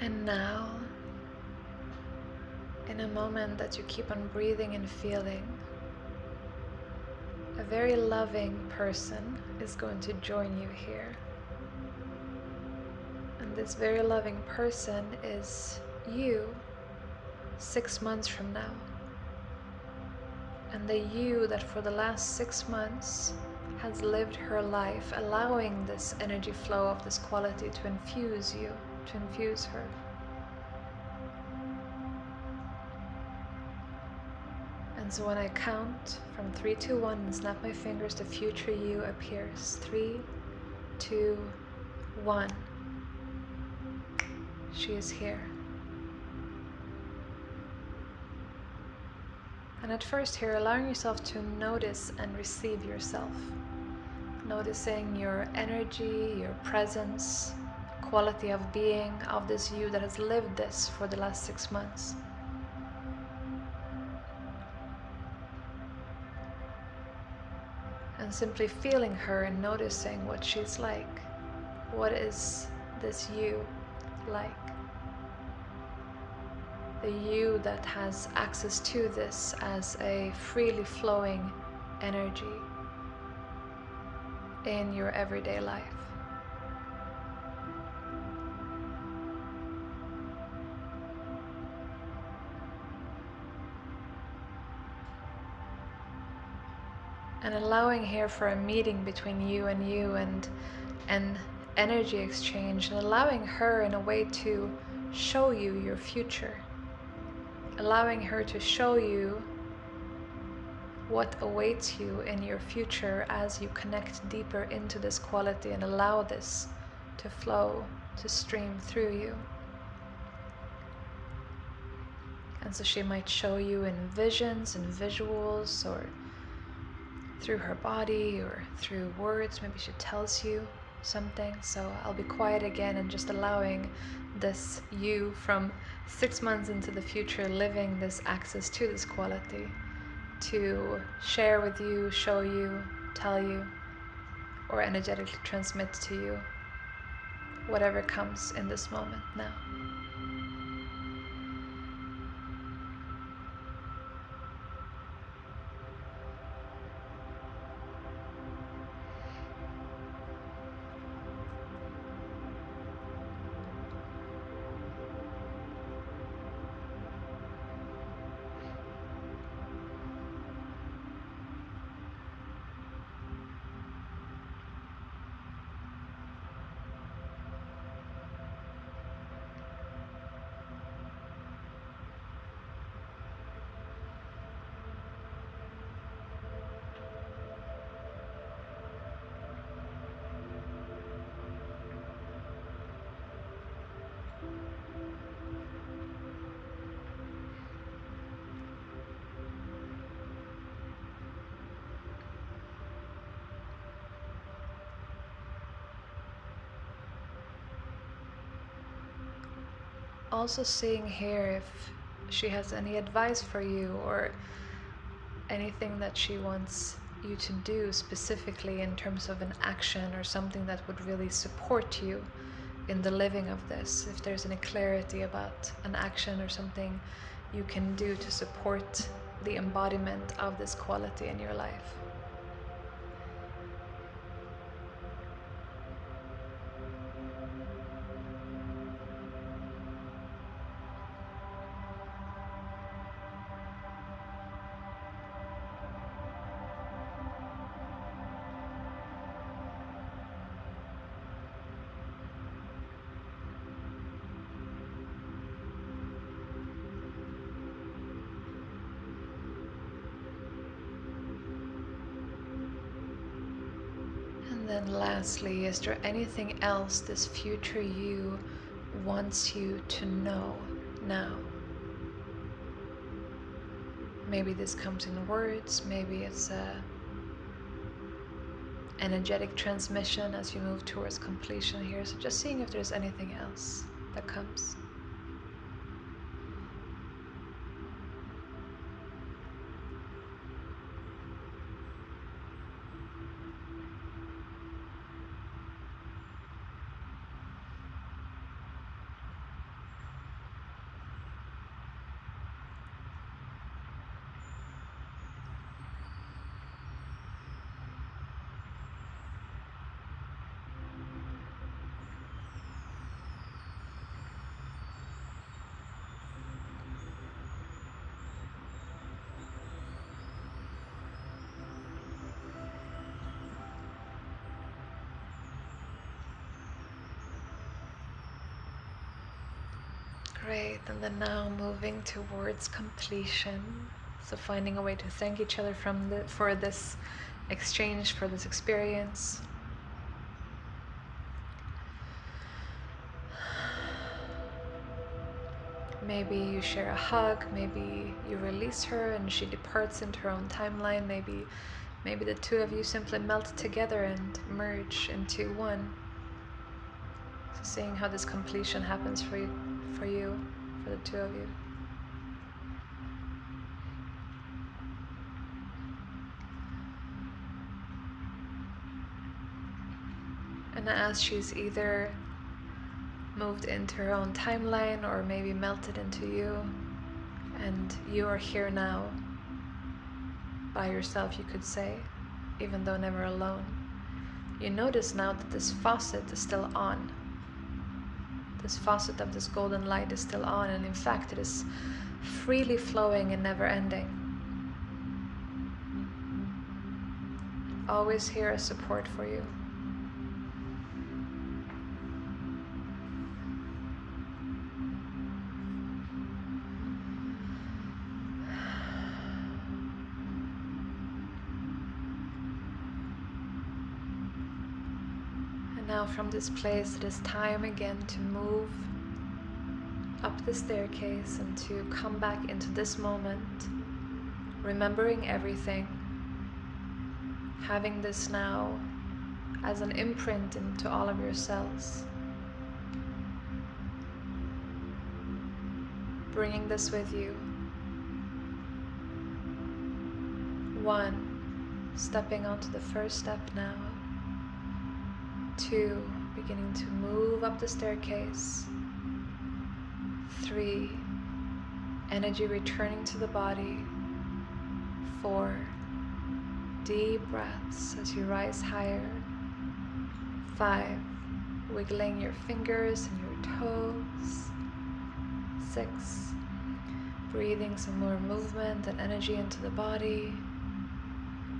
And now, in a moment that you keep on breathing and feeling, a very loving person is going to join you here. And this very loving person is you 6 months from now. And the you that for the last 6 months has lived her life allowing this energy flow of this quality to infuse you, to infuse her. And so when I count from 3, 2, 1 and snap my fingers, the future you appears. 3, 2, 1. She is here. And at first here, allowing yourself to notice and receive yourself. Noticing your energy, your presence, quality of being of this you that has lived this for the last 6 months. And simply feeling her and noticing what she's like. What is this you like? The you that has access to this as a freely flowing energy in your everyday life. And allowing here for a meeting between you and an energy exchange, and allowing her in a way to show you your future. Allowing her to show you what awaits you in your future as you connect deeper into this quality and allow this to flow, to stream through you. And so she might show you in visions and visuals, or through her body, or through words. Maybe she tells you something. So I'll be quiet again and just allowing this you from 6 months into the future, living this access to this quality, to share with you, show you, tell you, or energetically transmit to you whatever comes in this moment now. Also seeing here if she has any advice for you or anything that she wants you to do specifically in terms of an action or something that would really support you in the living of this. If there's any clarity about an action or something you can do to support the embodiment of this quality in your life. And then lastly, is there anything else this future you wants you to know now? Maybe this comes in words, maybe it's a energetic transmission as you move towards completion here. So just seeing if there's anything else that comes. Great, and then now moving towards completion. So finding a way to thank each other for this exchange, for this experience. Maybe you share a hug, maybe you release her and she departs into her own timeline, maybe the two of you simply melt together and merge into one. So seeing how this completion happens for the two of you. And as she's either moved into her own timeline or maybe melted into you, and you are here now by yourself, you could say, even though never alone, you notice now that this faucet is still on. This faucet of this golden light is still on, and in fact it is freely flowing and never ending. Always here as support for you. And now from this place it is time again to move up the staircase and to come back into this moment, remembering everything, having this now as an imprint into all of your cells, bringing this with you. 1, stepping onto the first step now. 2, beginning to move up the staircase. 3, energy returning to the body. 4, deep breaths as you rise higher. 5, wiggling your fingers and your toes. 6, breathing some more movement and energy into the body.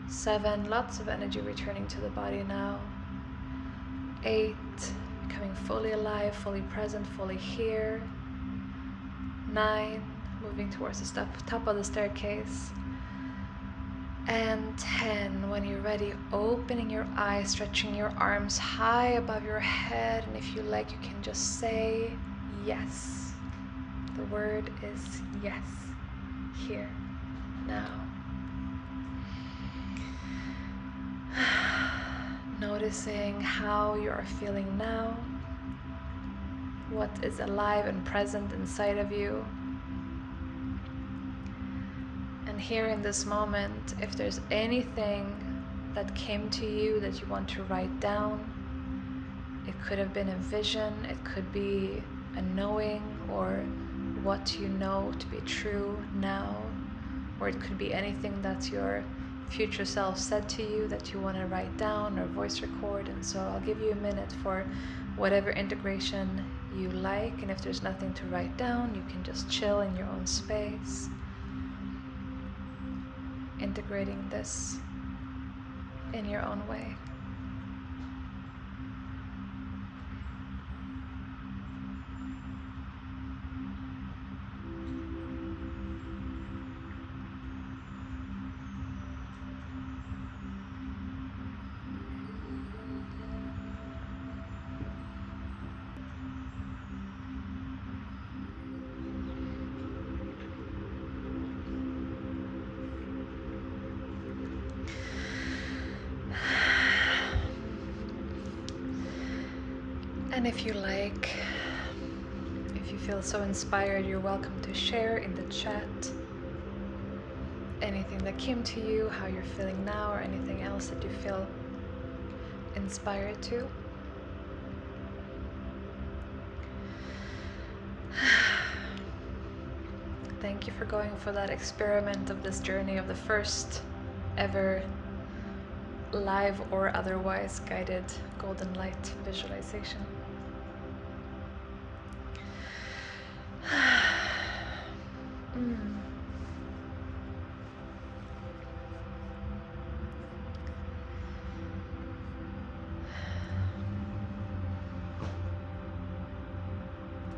7, lots of energy returning to the body now. 8, becoming fully alive, fully present, fully here. 9, moving towards the top of the staircase. And 10, when you're ready, opening your eyes, stretching your arms high above your head, and if you like, you can just say yes. The word is yes, here, now. Noticing how you are feeling now, what is alive and present inside of you. And here in this moment, if there's anything that came to you that you want to write down, it could have been a vision, it could be a knowing, or what you know to be true now, or it could be anything that your future self said to you that you want to write down or voice record. And so I'll give you a minute for whatever integration you like, and if there's nothing to write down, you can just chill in your own space, integrating this in your own way. And if you like, if you feel so inspired, you're welcome to share in the chat anything that came to you, how you're feeling now, or anything else that you feel inspired to. Thank you for going for that experiment of this journey of the first ever live or otherwise guided golden light visualization.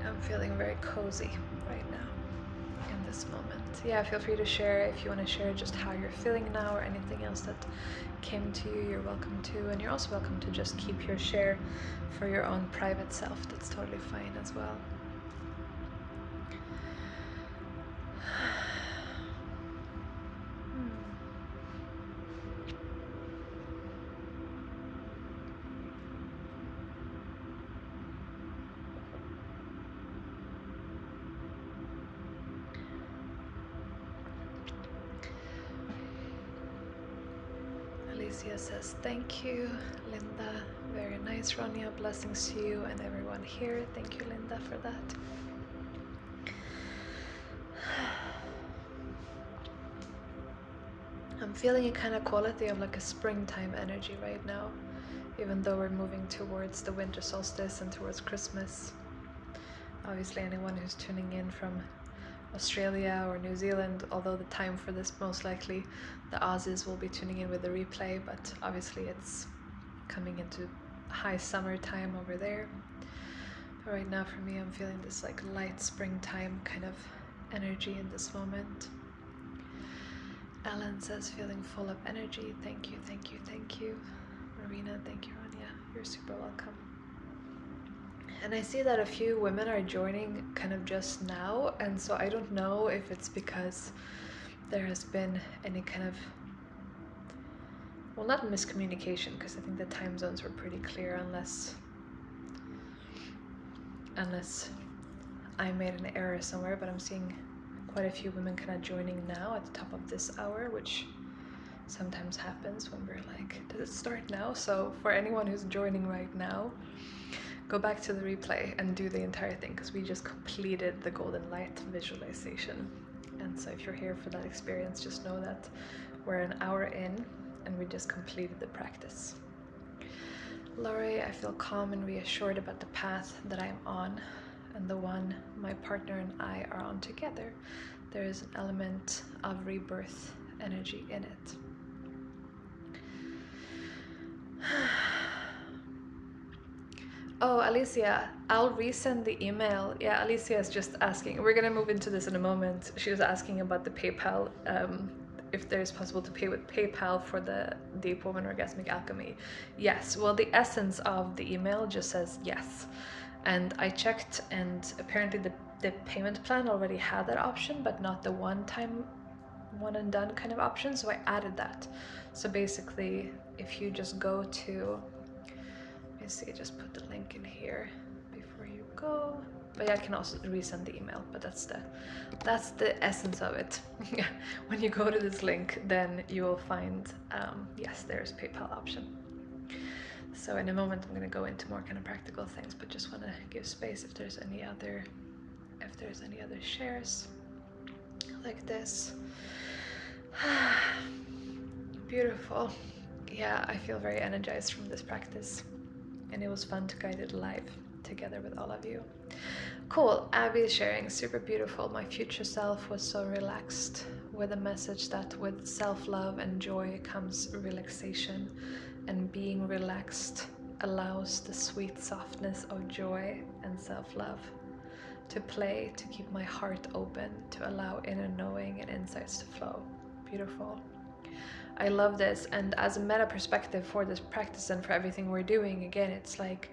I'm feeling very cozy right now in this moment. Yeah, feel free to share if you want to share just how you're feeling now or anything else that came to you. You're welcome to, and you're also welcome to just keep your share for your own private self. That's totally fine as well. Alicia says thank you. Linda, very nice. Ronya, blessings to you and everyone here. Thank you, Linda, for that. I'm feeling a kind of quality of like a springtime energy right now, even though we're moving towards the winter solstice and towards Christmas. Obviously, anyone who's tuning in from Australia or New Zealand, although the time for this most likely the Aussies will be tuning in with the replay, but obviously it's coming into high summertime over there. But right now for me, I'm feeling this like light springtime kind of energy in this moment. Ellen says feeling full of energy. Thank you, thank you, thank you. Marina, thank you, Rania. You're super welcome. And I see that a few women are joining kind of just now, and so I don't know if it's because there has been any kind of, well, not miscommunication, because I think the time zones were pretty clear, unless I made an error somewhere, but I'm seeing quite a few women kind of joining now at the top of this hour, which sometimes happens when we're like, does it start now? So for anyone who's joining right now, go back to the replay and do the entire thing, because we just completed the golden light visualization. And so if you're here for that experience, just know that we're an hour in and we just completed the practice. Laurie, I feel calm and reassured about the path that I'm on and the one my partner and I are on together. There is an element of rebirth energy in it. Oh, Alicia, I'll resend the email. Yeah, Alicia is just asking. We're gonna move into this in a moment. She was asking about the PayPal, if there's possible to pay with PayPal for the Deep Woman Orgasmic Alchemy. Yes, well, the essence of the email just says yes. And I checked, and apparently the payment plan already had that option, but not the one-time, one and done kind of option, so I added that. So basically, if you just go to, let me see, I just put the link in here before you go. But yeah, I can also resend the email, but that's the essence of it. When you go to this link, then you will find, yes, there's PayPal option. So in a moment, I'm going to go into more kind of practical things, but just want to give space if there's any other shares like this. Beautiful. Yeah, I feel very energized from this practice, and it was fun to guide it live together with all of you. Cool. Abby is sharing, super beautiful. My future self was so relaxed, with a message that with self-love and joy comes relaxation, and being relaxed allows the sweet softness of joy and self-love to play, to keep my heart open, to allow inner knowing and insights to flow. Beautiful. I love this, and as a meta perspective for this practice and for everything we're doing, again, it's like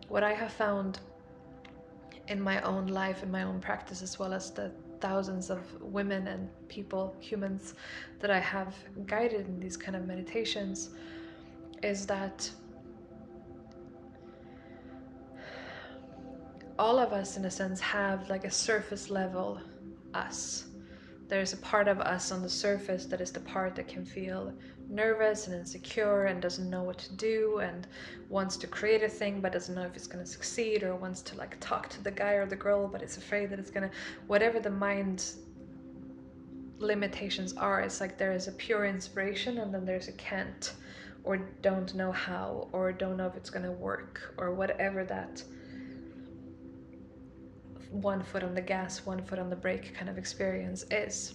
what I have found in my own life, in my own practice, as well as the thousands of women and people, humans, that I have guided in these kind of meditations, is that all of us, in a sense, have like a surface level us. There's a part of us on the surface that is the part that can feel nervous and insecure and doesn't know what to do and wants to create a thing but doesn't know if it's going to succeed, or wants to like talk to the guy or the girl but is afraid that it's going to, whatever the mind limitations are, it's like there is a pure inspiration and then there's a can't, or don't know how, or don't know if it's going to work, or whatever that one foot on the gas, one foot on the brake kind of experience is.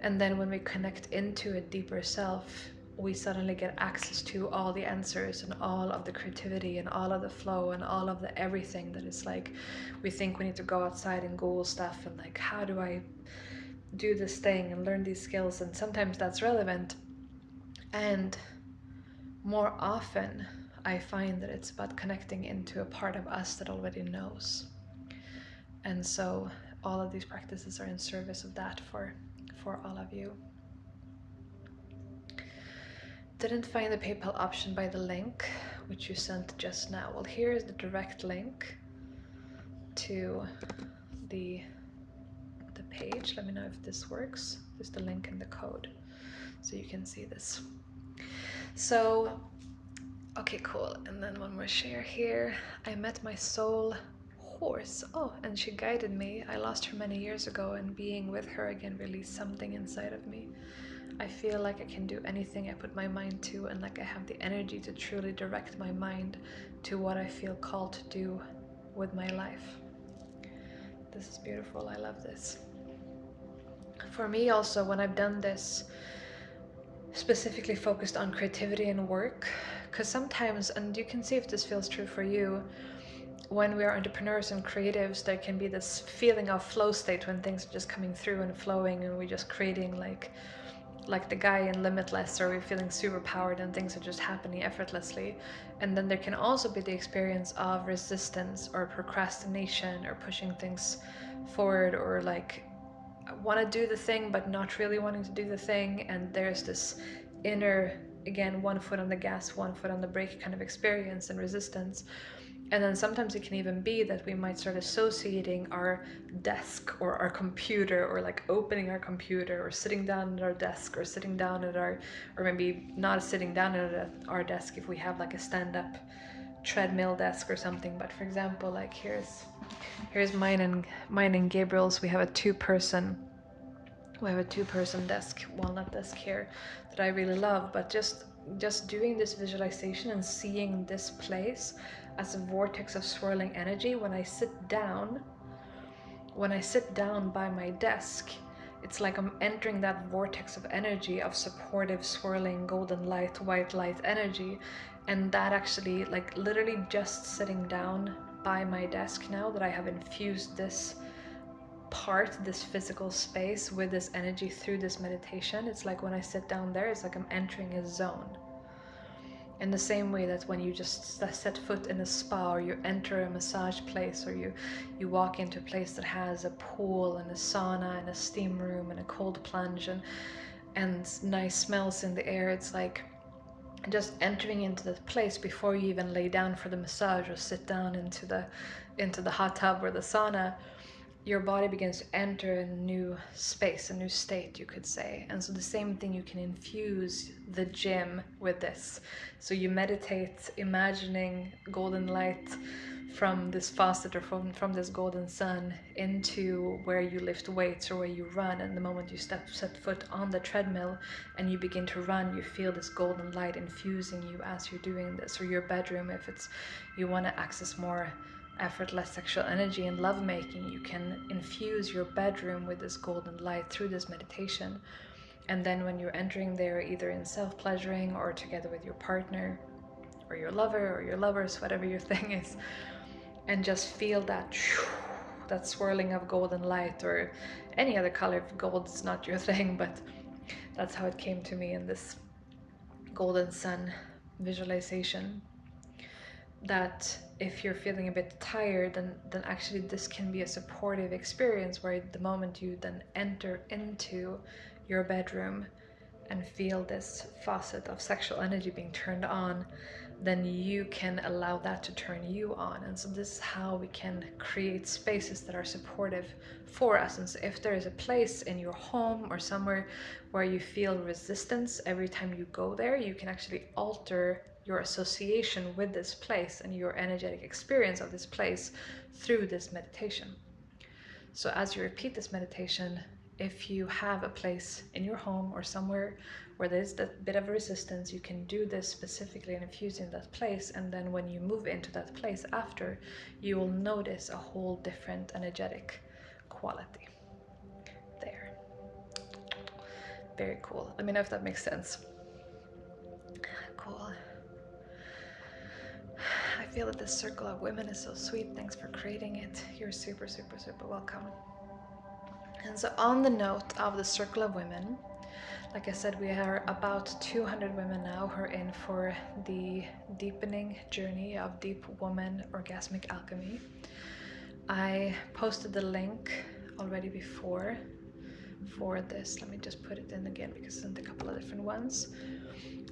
And then when we connect into a deeper self, we suddenly get access to all the answers and all of the creativity and all of the flow and all of the everything that is like, we think we need to go outside and Google stuff and like, how do I do this thing and learn these skills? And sometimes that's relevant. And more often, I find that it's about connecting into a part of us that already knows. And so all of these practices are in service of that for all of you. Didn't find the PayPal option by the link which you sent just now. Well, here is the direct link to the page. Let me know if this works. There's the link and the code, so you can see this. So, okay, cool. And then one more share here. I met my soul horse. Oh, and she guided me. I lost her many years ago, and being with her again released something inside of me. I feel like I can do anything I put my mind to, and like I have the energy to truly direct my mind to what I feel called to do with my life. This is beautiful. I love this. For me also, when I've done this, specifically focused on creativity and work, because sometimes, and you can see if this feels true for you, when we are entrepreneurs and creatives, there can be this feeling of flow state when things are just coming through and flowing, and we're just creating like the guy in Limitless, or we're feeling super powered and things are just happening effortlessly. And then there can also be the experience of resistance or procrastination or pushing things forward, or like want to do the thing but not really wanting to do the thing, and there's this inner, again, one foot on the gas, one foot on the brake kind of experience and resistance. And then sometimes it can even be that we might start associating our desk or our computer, or like opening our computer or sitting down at our desk, or sitting down at our, or maybe not sitting down at our desk if we have like a stand-up treadmill desk or something. But for example, like here's mine and Gabriel's. We have a two-person desk, walnut desk here, that I really love. But just doing this visualization and seeing this place as a vortex of swirling energy, when I sit down by my desk, it's like I'm entering that vortex of energy, of supportive, swirling, golden light, white light energy. And that actually, like literally just sitting down by my desk, now that I have infused this physical space with this energy through this meditation, it's like when I sit down there, it's like I'm entering a zone. In the same way that when you just set foot in a spa, or you enter a massage place, or you walk into a place that has a pool and a sauna and a steam room and a cold plunge and nice smells in the air, it's like just entering into that place before you even lay down for the massage or sit down into the hot tub or the sauna. Your body begins to enter a new space, a new state, you could say. And so the same thing, you can infuse the gym with this. So you meditate, imagining golden light from this faucet, or from this golden sun, into where you lift weights or where you run. And the moment you set foot on the treadmill and you begin to run, you feel this golden light infusing you as you're doing this. Or your bedroom, if it's you want to access more effortless sexual energy and lovemaking, you can infuse your bedroom with this golden light through this meditation. And then when you're entering there, either in self-pleasuring or together with your partner or your lover or your lovers, whatever your thing is, and just feel that swirling of golden light, or any other color. If gold is not your thing, but that's how it came to me in this golden sun visualization. That if you're feeling a bit tired, then actually this can be a supportive experience, where the moment you then enter into your bedroom and feel this faucet of sexual energy being turned on, then you can allow that to turn you on. And so this is how we can create spaces that are supportive for us. And so if there is a place in your home or somewhere where you feel resistance every time you go there, you can actually alter your association with this place and your energetic experience of this place through this meditation. So as you repeat this meditation, if you have a place in your home or somewhere where there's that bit of resistance, you can do this specifically and infuse in that place. And then when you move into that place after, you will notice a whole different energetic quality there. Very cool. Let me know if that makes sense. Cool. I feel that this circle of women is so sweet. Thanks for creating it. You're super, super, super welcome. And so on the note of the circle of women, like I said, we are about 200 women now who are in for the deepening journey of deep woman orgasmic alchemy. I posted the link already before for this. Let me just put it in again because it's in a couple of different ones.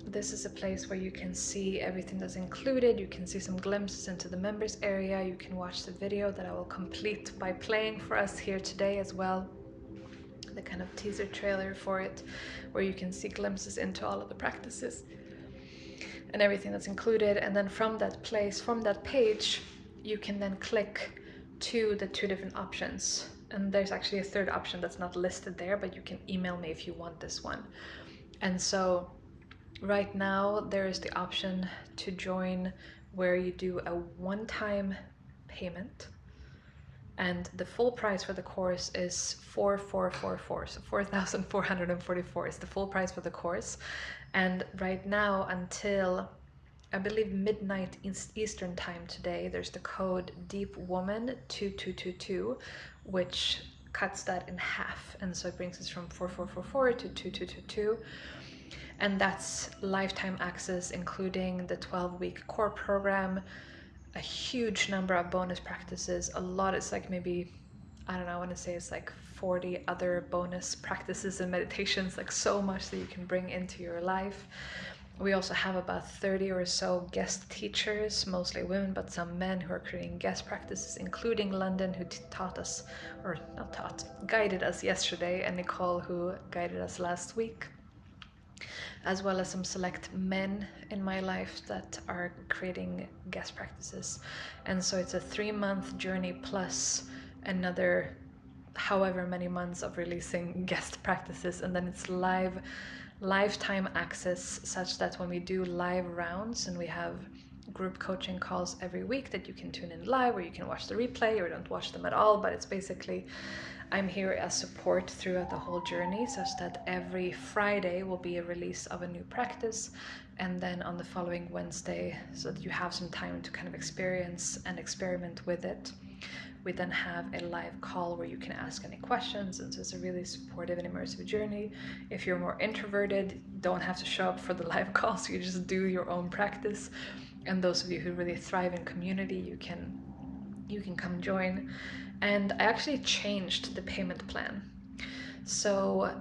This is a place where you can see everything that's included. You can see some glimpses into the members area. You can watch the video that I will complete by playing for us here today as well. The kind of teaser trailer for it, where you can see glimpses into all of the practices and everything that's included. And then from that place, from that page, you can then click to the two different options. And there's actually a third option that's not listed there, but you can email me if you want this one. And so right now there is the option to join where you do a one-time payment, and the full price for the course is 4,444, so 4,444 is the full price for the course. And right now, until I believe midnight Eastern time today, there's the code DEEPWOMAN2222, which cuts that in half, and so it brings us from 4,444 to 2,222. And that's lifetime access, including the 12-week core program, a huge number of bonus practices, a lot. It's like maybe, I don't know, I want to say it's like 40 other bonus practices and meditations, like so much that you can bring into your life. We also have about 30 or so guest teachers, mostly women, but some men who are creating guest practices, including London, who taught us, or not taught, guided us yesterday, and Nicole, who guided us last week, as well as some select men in my life that are creating guest practices. And so it's a 3-month journey plus another however many months of releasing guest practices, and then it's lifetime access, such that when we do live rounds and we have group coaching calls every week that you can tune in live, or you can watch the replay or don't watch them at all, but it's basically I'm here as support throughout the whole journey, such that every Friday will be a release of a new practice, and then on the following Wednesday, so that you have some time to kind of experience and experiment with it, we then have a live call where you can ask any questions. And so it's a really supportive and immersive journey. If you're more introverted, don't have to show up for the live calls, you just do your own practice. And those of you who really thrive in community, you can come join. And I actually changed the payment plan. So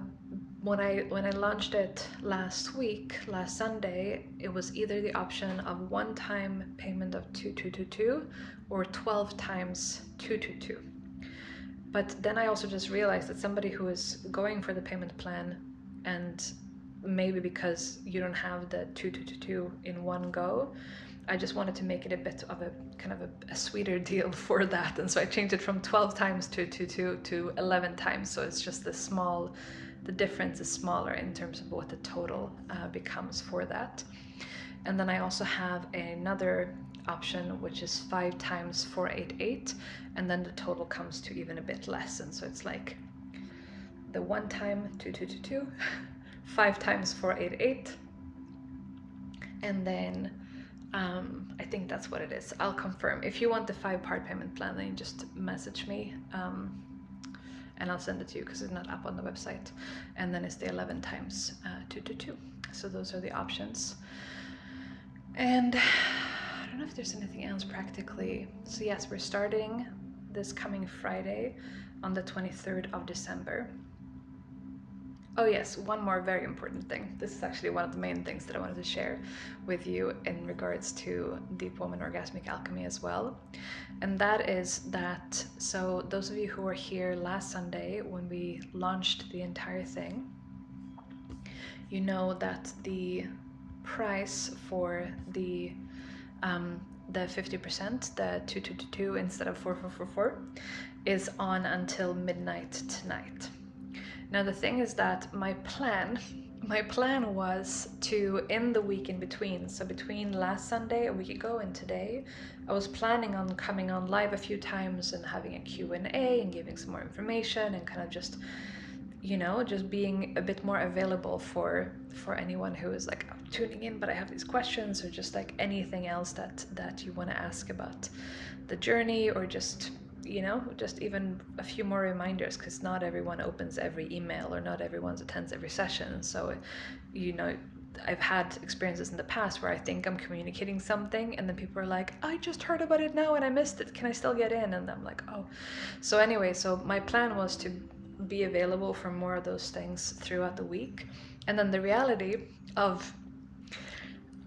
when I launched it last Sunday, it was either the option of one-time payment of 2222 or 12 times 222. But then I also just realized that somebody who is going for the payment plan, and maybe because you don't have the 2222 in one go, I just wanted to make it a bit of a kind of a sweeter deal for that. And so I changed it from 12 times 222 to 11 times. So it's just the difference is smaller in terms of what the total becomes for that. And then I also have another option, which is 5 times 488, and then the total comes to even a bit less. And so it's like the one time 2222, 5 times 488, and then I think that's what it is. I'll confirm. If you want the 5-part payment plan, then you just message me and I'll send it to you, because it's not up on the website. And then it's the 11 times 222. So those are the options. And I don't know if there's anything else practically. So yes, we're starting this coming Friday on the 23rd of December. Oh yes, one more very important thing. This is actually one of the main things that I wanted to share with you in regards to Deep Woman Orgasmic Alchemy as well. And that is that, so those of you who were here last Sunday when we launched the entire thing, you know that the price for the 50%, the 2222 instead of 4444, is on until midnight tonight. Now the thing is that my plan was to, in the week in between, so between last Sunday, a week ago, and today, I was planning on coming on live a few times and having a Q&A and giving some more information and kind of just, you know, just being a bit more available for anyone who is like, I'm tuning in but I have these questions, or just like anything else that you want to ask about the journey, or just, you know, just even a few more reminders, because not everyone opens every email or not everyone attends every session. So, you know, I've had experiences in the past where I think I'm communicating something and then people are like, I just heard about it now and I missed it, can I still get in? And I'm like, oh. So anyway, so my plan was to be available for more of those things throughout the week. And then the reality of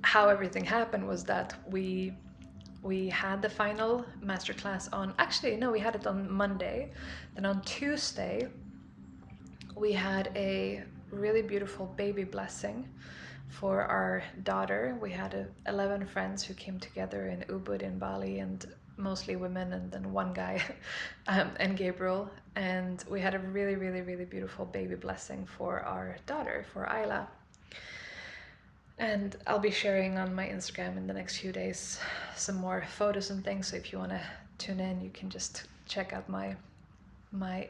how everything happened was that we had the final masterclass on, actually no, we had it on Monday. Then on Tuesday we had a really beautiful baby blessing for our daughter. We had 11 friends who came together in Ubud in Bali, and mostly women, and then one guy and Gabriel, and we had a really, really, really beautiful baby blessing for our daughter, for Ayla. And I'll be sharing on my Instagram in the next few days some more photos and things. So if you want to tune in, you can just check out my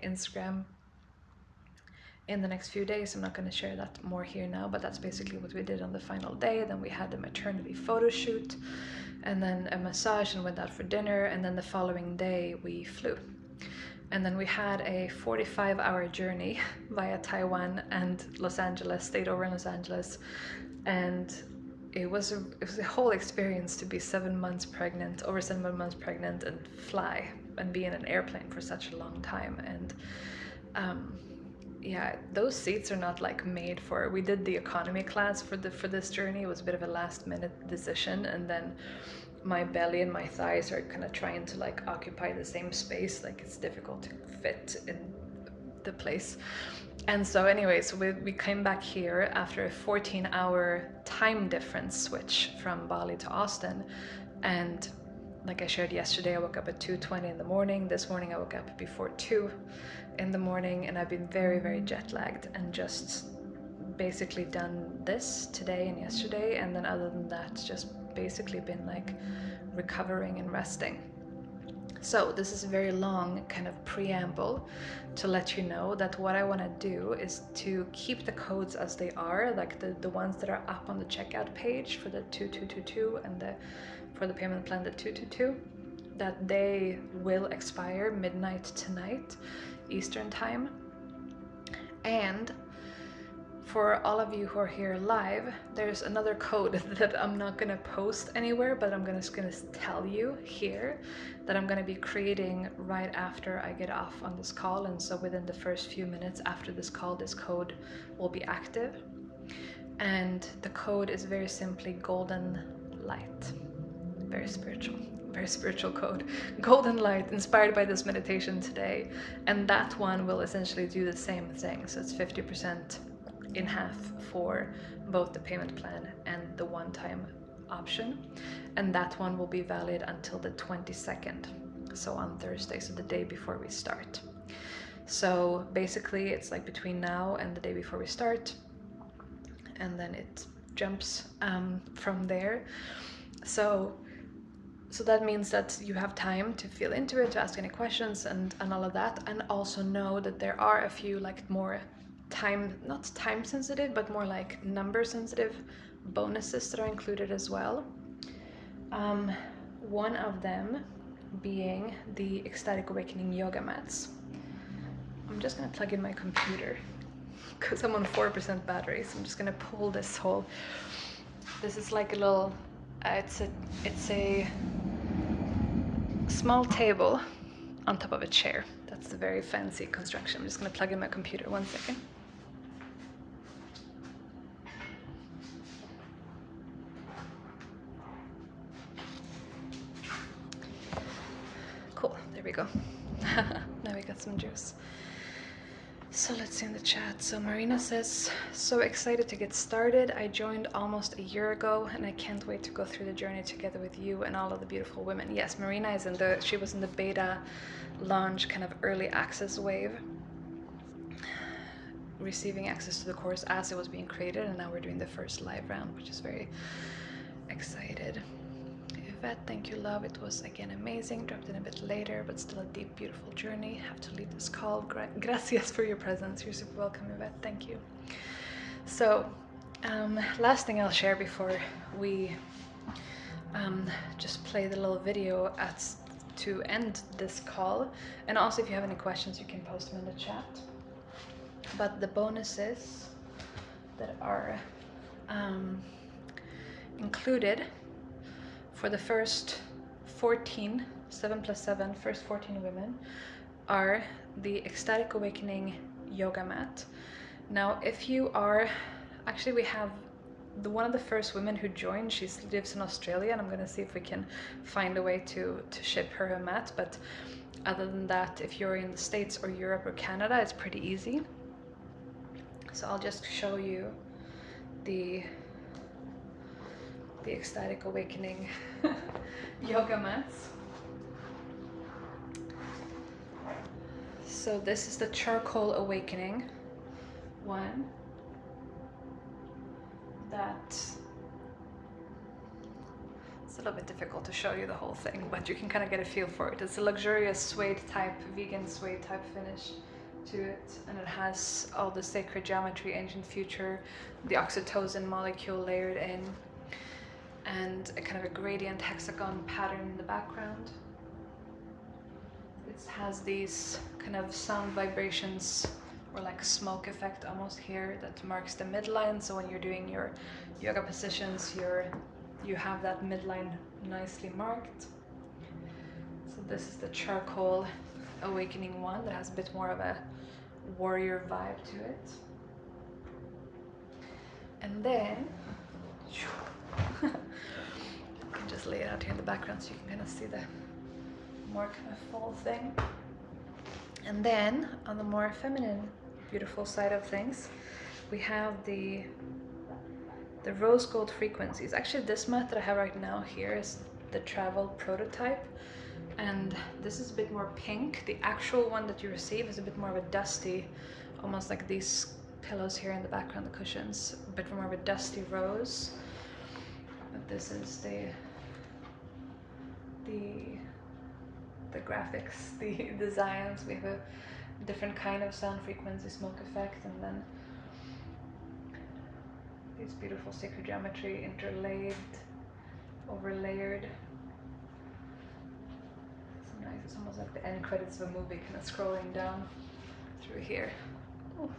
Instagram in the next few days. I'm not going to share that more here now, but that's basically what we did on the final day. Then we had the maternity photo shoot, and then a massage, and went out for dinner. And then the following day we flew. And then we had a 45-hour journey via Taiwan and Los Angeles, stayed over in Los Angeles. And it was a whole experience to be over 7 months pregnant, and fly and be in an airplane for such a long time. And yeah, those seats are not like made for. We did the economy class for this journey. It was a bit of a last minute decision, and then my belly and my thighs are kind of trying to like occupy the same space. Like it's difficult to fit in the place. And so anyway, so we came back here after a 14-hour time difference switch from Bali to Austin. And like I shared yesterday, I woke up at 2:20 in the morning. This morning I woke up before 2 in the morning, and I've been very, very jet lagged and just basically done this today and yesterday. And then other than that, just basically been like recovering and resting. So this is a very long kind of preamble to let you know that what I want to do is to keep the codes as they are, like the ones that are up on the checkout page for the 2222 and for the payment plan the 222, that they will expire midnight tonight Eastern time. And for all of you who are here live, there's another code that I'm not going to post anywhere, but I'm just going to tell you here that I'm going to be creating right after I get off on this call. And so within the first few minutes after this call, this code will be active. And the code is very simply golden light. Very spiritual code. Golden light, inspired by this meditation today. And that one will essentially do the same thing. So it's 50% in half for both the payment plan and the one-time option. And that one will be valid until the 22nd. So on Thursday, so the day before we start. So basically it's like between now and the day before we start. And then it jumps from there. So that means that you have time to feel into it, to ask any questions and all of that. And also know that there are a few like more not time sensitive, but more like number sensitive bonuses that are included as well. One of them being the Ecstatic Awakening yoga mats. I'm just gonna plug in my computer because I'm on 4% battery, so I'm just gonna pull this whole. This is like a little. It's a small table on top of a chair. That's a very fancy construction. I'm just gonna plug in my computer. 1 second. Cool, there we go. Now we got some juice. So let's see in the chat. So Marina says, so excited to get started. I joined almost a year ago and I can't wait to go through the journey together with you and all of the beautiful women. Yes, Marina is she was in the beta launch kind of early access wave, receiving access to the course as it was being created, and now we're doing the first live round, which is very excited. Yvette, thank you, love. It was again amazing. Dropped in a bit later, but still a deep, beautiful journey. Have to leave this call. Gracias for your presence. You're super welcome, Yvette. Thank you. So, last thing I'll share before we just play the little video to end this call. And also, if you have any questions, you can post them in the chat. But the bonuses that are included for the first 14, 7 plus 7, first 14 women are the Ecstatic Awakening yoga mat. Now, if you are, actually we have one of the first women who joined, she lives in Australia, and I'm gonna see if we can find a way to ship her a mat. But other than that, if you're in the States or Europe or Canada, it's pretty easy. So I'll just show you the Ecstatic Awakening yoga mats. So this is the Charcoal Awakening one. It's a little bit difficult to show you the whole thing, but you can kind of get a feel for it. It's a luxurious suede type, vegan suede type finish to it, and it has all the sacred geometry, ancient future, the oxytocin molecule layered in, and a kind of a gradient hexagon pattern in the background. It has these kind of sound vibrations or like smoke effect almost here that marks the midline. So when you're doing your yoga positions, you have that midline nicely marked. So this is the Charcoal Awakening one that has a bit more of a warrior vibe to it. And then I can just lay it out here in the background so you can kind of see the more kind of full thing. And then on the more feminine, beautiful side of things, we have the rose gold frequencies. Actually, this mat that I have right now here is the travel prototype, and this is a bit more pink. The actual one that you receive is a bit more of a dusty, almost like these pillows here in the background, the cushions, a bit more of a dusty rose. But this is the graphics, the designs. We have a different kind of sound frequency, smoke effect, and then these beautiful sacred geometry interlaid, overlayered. It's nice. It's almost like the end credits of a movie, kind of scrolling down through here. Ooh.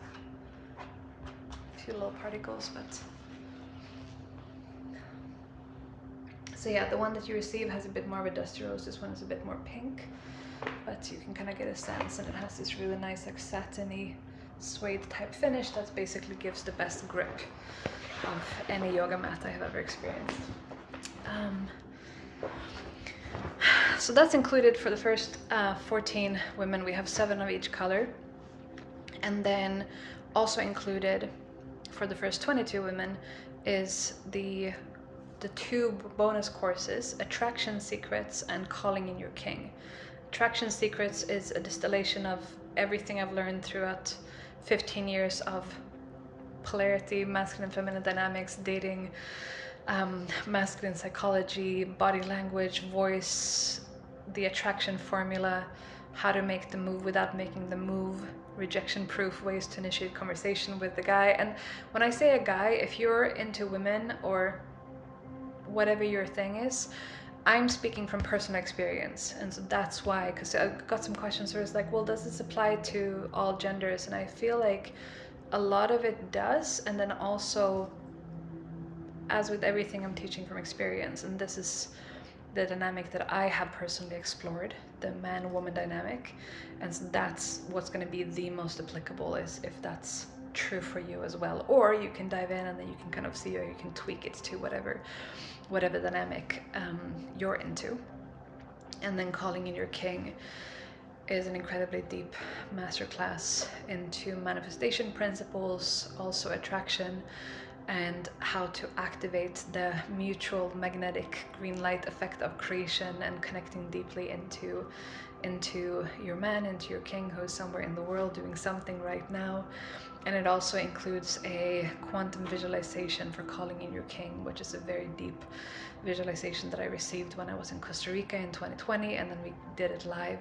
A few little particles, but so yeah, the one that you receive has a bit more of a dusty rose. This one is a bit more pink, but you can kind of get a sense, and it has this really nice like satiny suede type finish that basically gives the best grip of any yoga mat I have ever experienced. So that's included for the first 14 women. We have 7 of each color, and then also included for the first 22 women is the 2 bonus courses, Attraction Secrets and Calling in Your King. Attraction Secrets is a distillation of everything I've learned throughout 15 years of polarity, masculine and feminine dynamics, dating, masculine psychology, body language, voice, the attraction formula, how to make the move without making the move, rejection proof ways to initiate conversation with the guy. And when I say a guy, if you're into women or whatever your thing is, I'm speaking from personal experience. And so that's why, because I got some questions where it's like, well, does this apply to all genders? And I feel like a lot of it does. And then also, as with everything, I'm teaching from experience. And this is the dynamic that I have personally explored, the man-woman dynamic. And so that's what's going to be the most applicable, is if that's true for you as well. Or you can dive in and then you can kind of see, or you can tweak it to whatever dynamic you're into. And then Calling in Your King is an incredibly deep masterclass into manifestation principles, also attraction, and how to activate the mutual magnetic green light effect of creation and connecting deeply into your man, into your king, who is somewhere in the world doing something right now. And it also includes a quantum visualization for Calling in Your King, which is a very deep visualization that I received when I was in Costa Rica in 2020, and then we did it live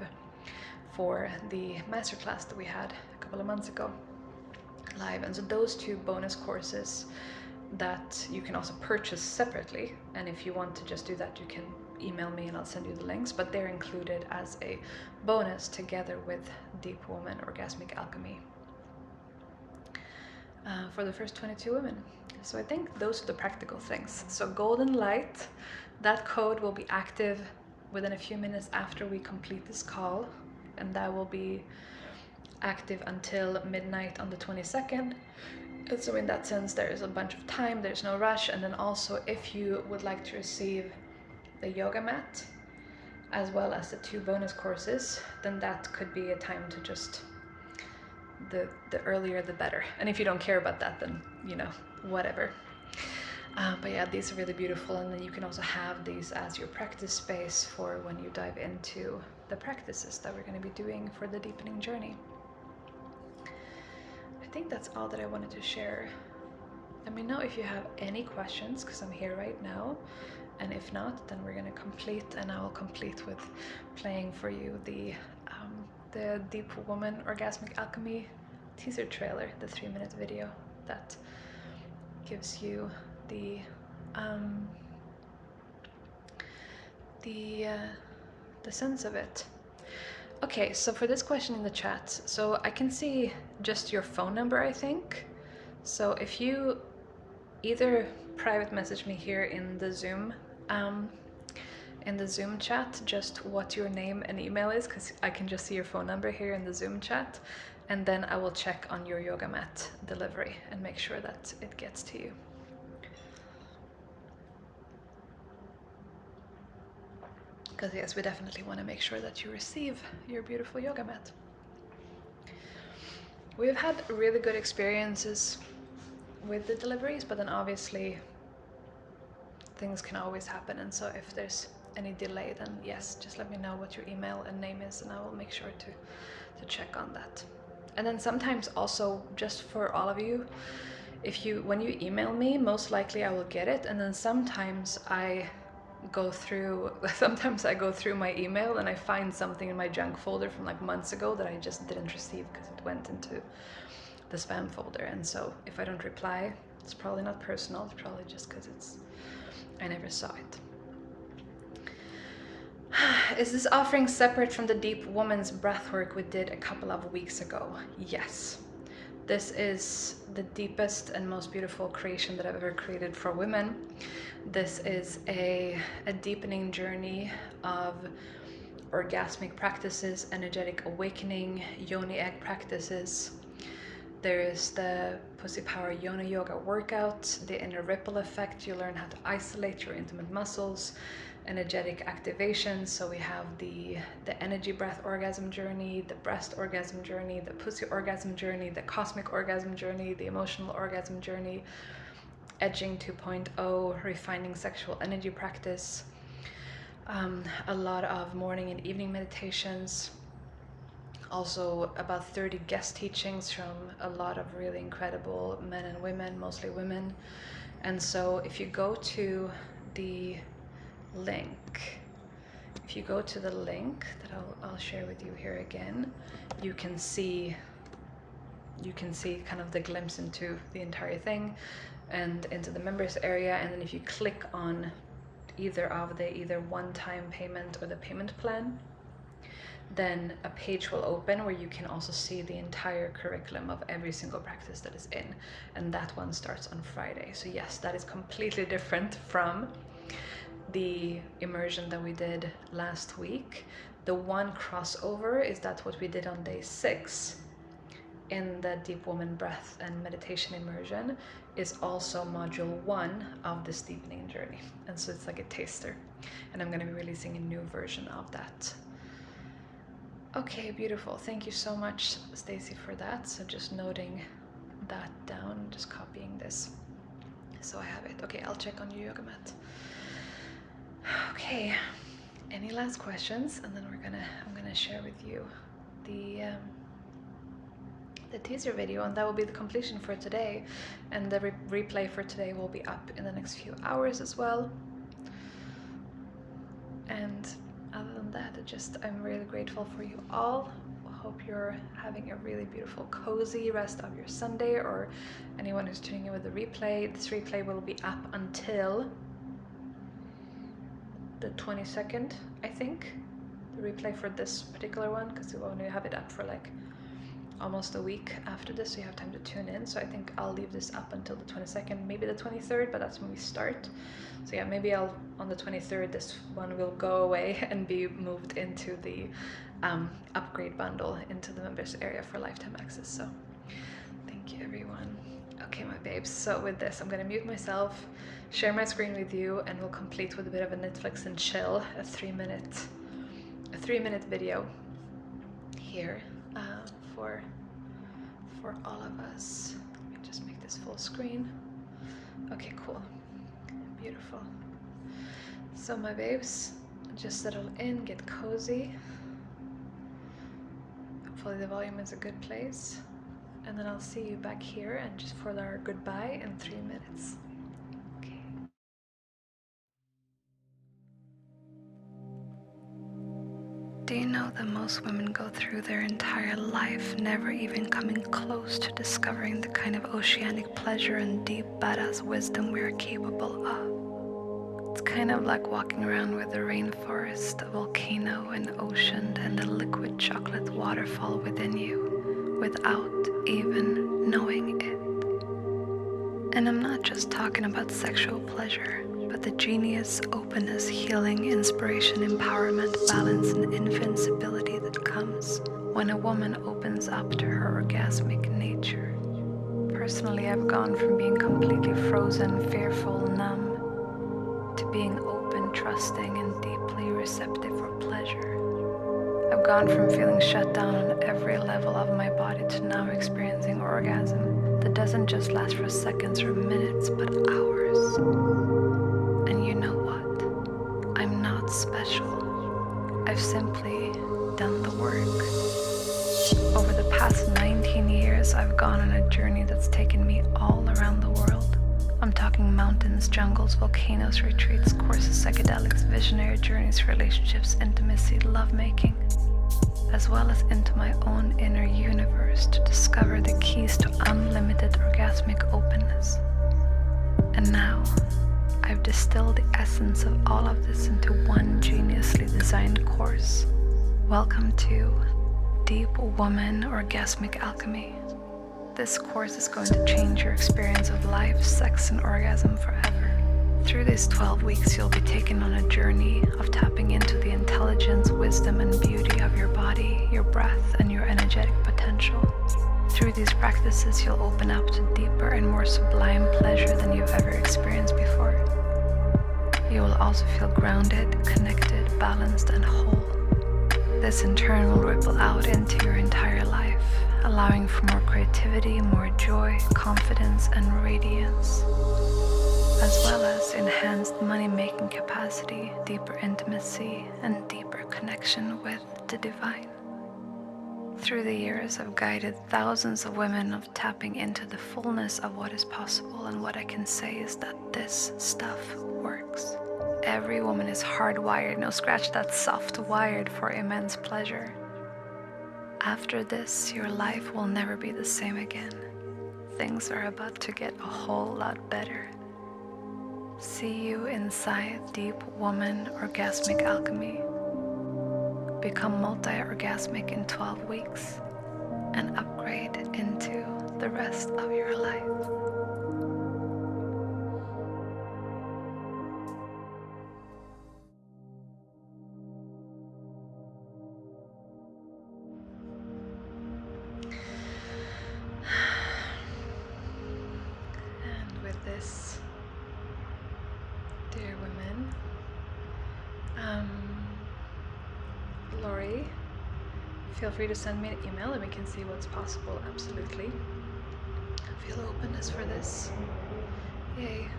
for the masterclass that we had a couple of months ago live. And so those 2 bonus courses that you can also purchase separately, and if you want to just do that, you can email me and I'll send you the links, but they're included as a bonus together with Deep Woman Orgasmic Alchemy for the first 22 women. So I think those are the practical things. So Golden Light, that code will be active within a few minutes after we complete this call, and that will be active until midnight on the 22nd. And so in that sense, there is a bunch of time, there's no rush. And then also, if you would like to receive the yoga mat as well as the 2 bonus courses, then that could be a time to just, the earlier the better. And if you don't care about that, then, you know, whatever. But yeah, these are really beautiful, and then you can also have these as your practice space for when you dive into the practices that we're going to be doing for the deepening journey. I think that's all that I wanted to share. Let me know if you have any questions, because I'm here right now, and if not, then we're going to complete, and I will complete with playing for you the Deep Woman Orgasmic Alchemy teaser trailer, the 3-minute video that gives you the sense of it. Okay, so for this question in the chat, so I can see just your phone number, I think. So if you either private message me here in the Zoom chat, just what your name and email is, because I can just see your phone number here in the Zoom chat, and then I will check on your yoga mat delivery and make sure that it gets to you. Because yes, we definitely want to make sure that you receive your beautiful yoga mat. We've had really good experiences with the deliveries, but then obviously things can always happen, and so if there's any delay, then yes, just let me know what your email and name is, and I will make sure to check on that. And then sometimes also, just for all of you, when you email me, most likely I will get it, and then sometimes I go through my email and I find something in my junk folder from like months ago that I just didn't receive because it went into the spam folder. And so if I don't reply, it's probably not personal, it's probably just because I never saw it. Is this offering separate from the deep woman's breathwork we did a couple of weeks ago? Yes. This is the deepest and most beautiful creation that I've ever created for women. This is a deepening journey of orgasmic practices, energetic awakening, yoni egg practices. There is the Pussy Power Yoni Yoga workout, the inner ripple effect. You learn how to isolate your intimate muscles, energetic activation. So we have the energy breath orgasm journey, the breast orgasm journey, the pussy orgasm journey, the cosmic orgasm journey, the emotional orgasm journey, edging 2.0, refining sexual energy practice, a lot of morning and evening meditations, also about 30 guest teachings from a lot of really incredible men and women, mostly women. And so if you go to the link, that I'll share with you here again, you can see kind of the glimpse into the entire thing and into the members area. And then if you click on either one-time payment or the payment plan, then a page will open where you can also see the entire curriculum of every single practice that is in, and that one starts on Friday. So yes, that is completely different from the immersion that we did last week. The one crossover is that what we did on day 6 in the Deep Woman Breath and Meditation Immersion is also module 1 of this deepening journey, and so it's like a taster, and I'm going to be releasing a new version of that. Okay, beautiful. Thank you so much, Stacy, for that. So just noting that down, just copying this so I have it. Okay, I'll check on your yoga mat. Okay, any last questions? And then I'm gonna share with you the teaser video, and that will be the completion for today, and the replay for today will be up in the next few hours as well. And other than that, I'm really grateful for you all. Hope you're having a really beautiful, cozy rest of your Sunday, or anyone who's tuning in with the replay. This replay will be up until the 22nd, I think. The replay for this particular one, because we only have it up for like almost a week after this, so you have time to tune in. So I think I'll leave this up until the 22nd, maybe the 23rd, but that's when we start. So yeah, maybe on the 23rd, this one will go away and be moved into the upgrade bundle into the members area for lifetime access. So thank you, everyone. Okay, my babes, so with this, I'm gonna mute myself, share my screen with you, and we'll complete with a bit of a Netflix and chill, a 3-minute video here for all of us. Let me just make this full screen. Okay, cool, beautiful. So my babes, just settle in, get cozy. Hopefully the volume is a good place, and then I'll see you back here and just for our goodbye in 3 minutes. Okay. Do you know that most women go through their entire life never even coming close to discovering the kind of oceanic pleasure and deep badass wisdom we are capable of? It's kind of like walking around with a rainforest, a volcano, an ocean, and a liquid chocolate waterfall within you without even knowing it. And I'm not just talking about sexual pleasure, but the genius, openness, healing, inspiration, empowerment, balance, and invincibility that comes when a woman opens up to her orgasmic nature. Personally, I've gone from being completely frozen, fearful, numb, to being open, trusting, and deeply receptive for pleasure. I've gone from feeling shut down on every level of my body to now experiencing orgasm that doesn't just last for seconds or minutes, but hours. And you know what? I'm not special. I've simply done the work. Over the past 19 years, I've gone on a journey that's taken me all around the world. I'm talking mountains, jungles, volcanoes, retreats, courses, psychedelics, visionary journeys, relationships, intimacy, lovemaking, as well as into my own inner universe to discover the keys to unlimited orgasmic openness. And now, I've distilled the essence of all of this into one geniusly designed course. Welcome to Deep Woman Orgasmic Alchemy. This course is going to change your experience of life, sex, and orgasm forever. Through these 12 weeks, you'll be taken on a journey of tapping into the intelligence, wisdom, and beauty of your body, your breath, and your energetic potential. Through these practices, you'll open up to deeper and more sublime pleasure than you've ever experienced before. You will also feel grounded, connected, balanced, and whole. This in turn will ripple out into your entire life, allowing for more creativity, more joy, confidence, and radiance, as well as enhanced money-making capacity, deeper intimacy, and deeper connection with the divine. Through the years, I've guided thousands of women of tapping into the fullness of what is possible, and what I can say is that this stuff works. Every woman is hardwired, no scratch that soft wired for immense pleasure. After this, your life will never be the same again. Things are about to get a whole lot better. See you inside Deep Woman Orgasmic Alchemy. Become multi-orgasmic in 12 weeks and upgrade into the rest of your life. And with this, dear women, Lori, feel free to send me an email and we can see what's possible. Absolutely. I feel openness for this. Yay.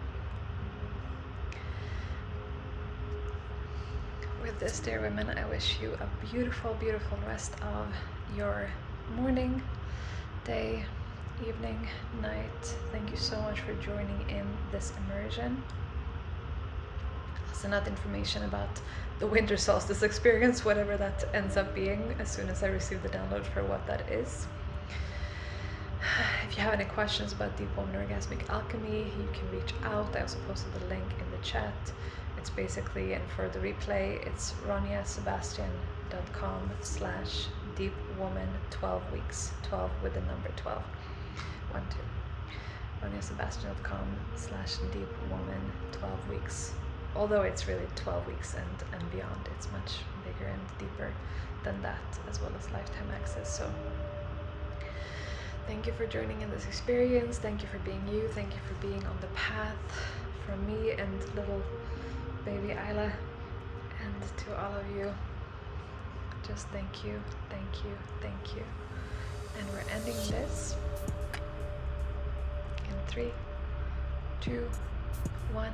With this, dear women, I wish you a beautiful, beautiful rest of your morning, day, evening, night. Thank you so much for joining in this immersion. I'll send out information about the winter solstice experience, whatever that ends up being, as soon as I receive the download for what that is. If you have any questions about Deep Woman Orgasmic Alchemy, you can reach out. I also posted the link in the chat. It's basically, and for the replay, it's ronjasebastian.com/deepwoman12weeks, 12 with the number 12, 1, 2. ronjasebastian.com/deepwoman12 weeks. Although it's really 12 weeks and beyond, it's much bigger and deeper than that, as well as lifetime access. So thank you for joining in this experience. Thank you for being you. Thank you for being on the path from me and little baby Isla. And to all of you, just thank you, thank you, thank you. And we're ending this in 3, 2, 1.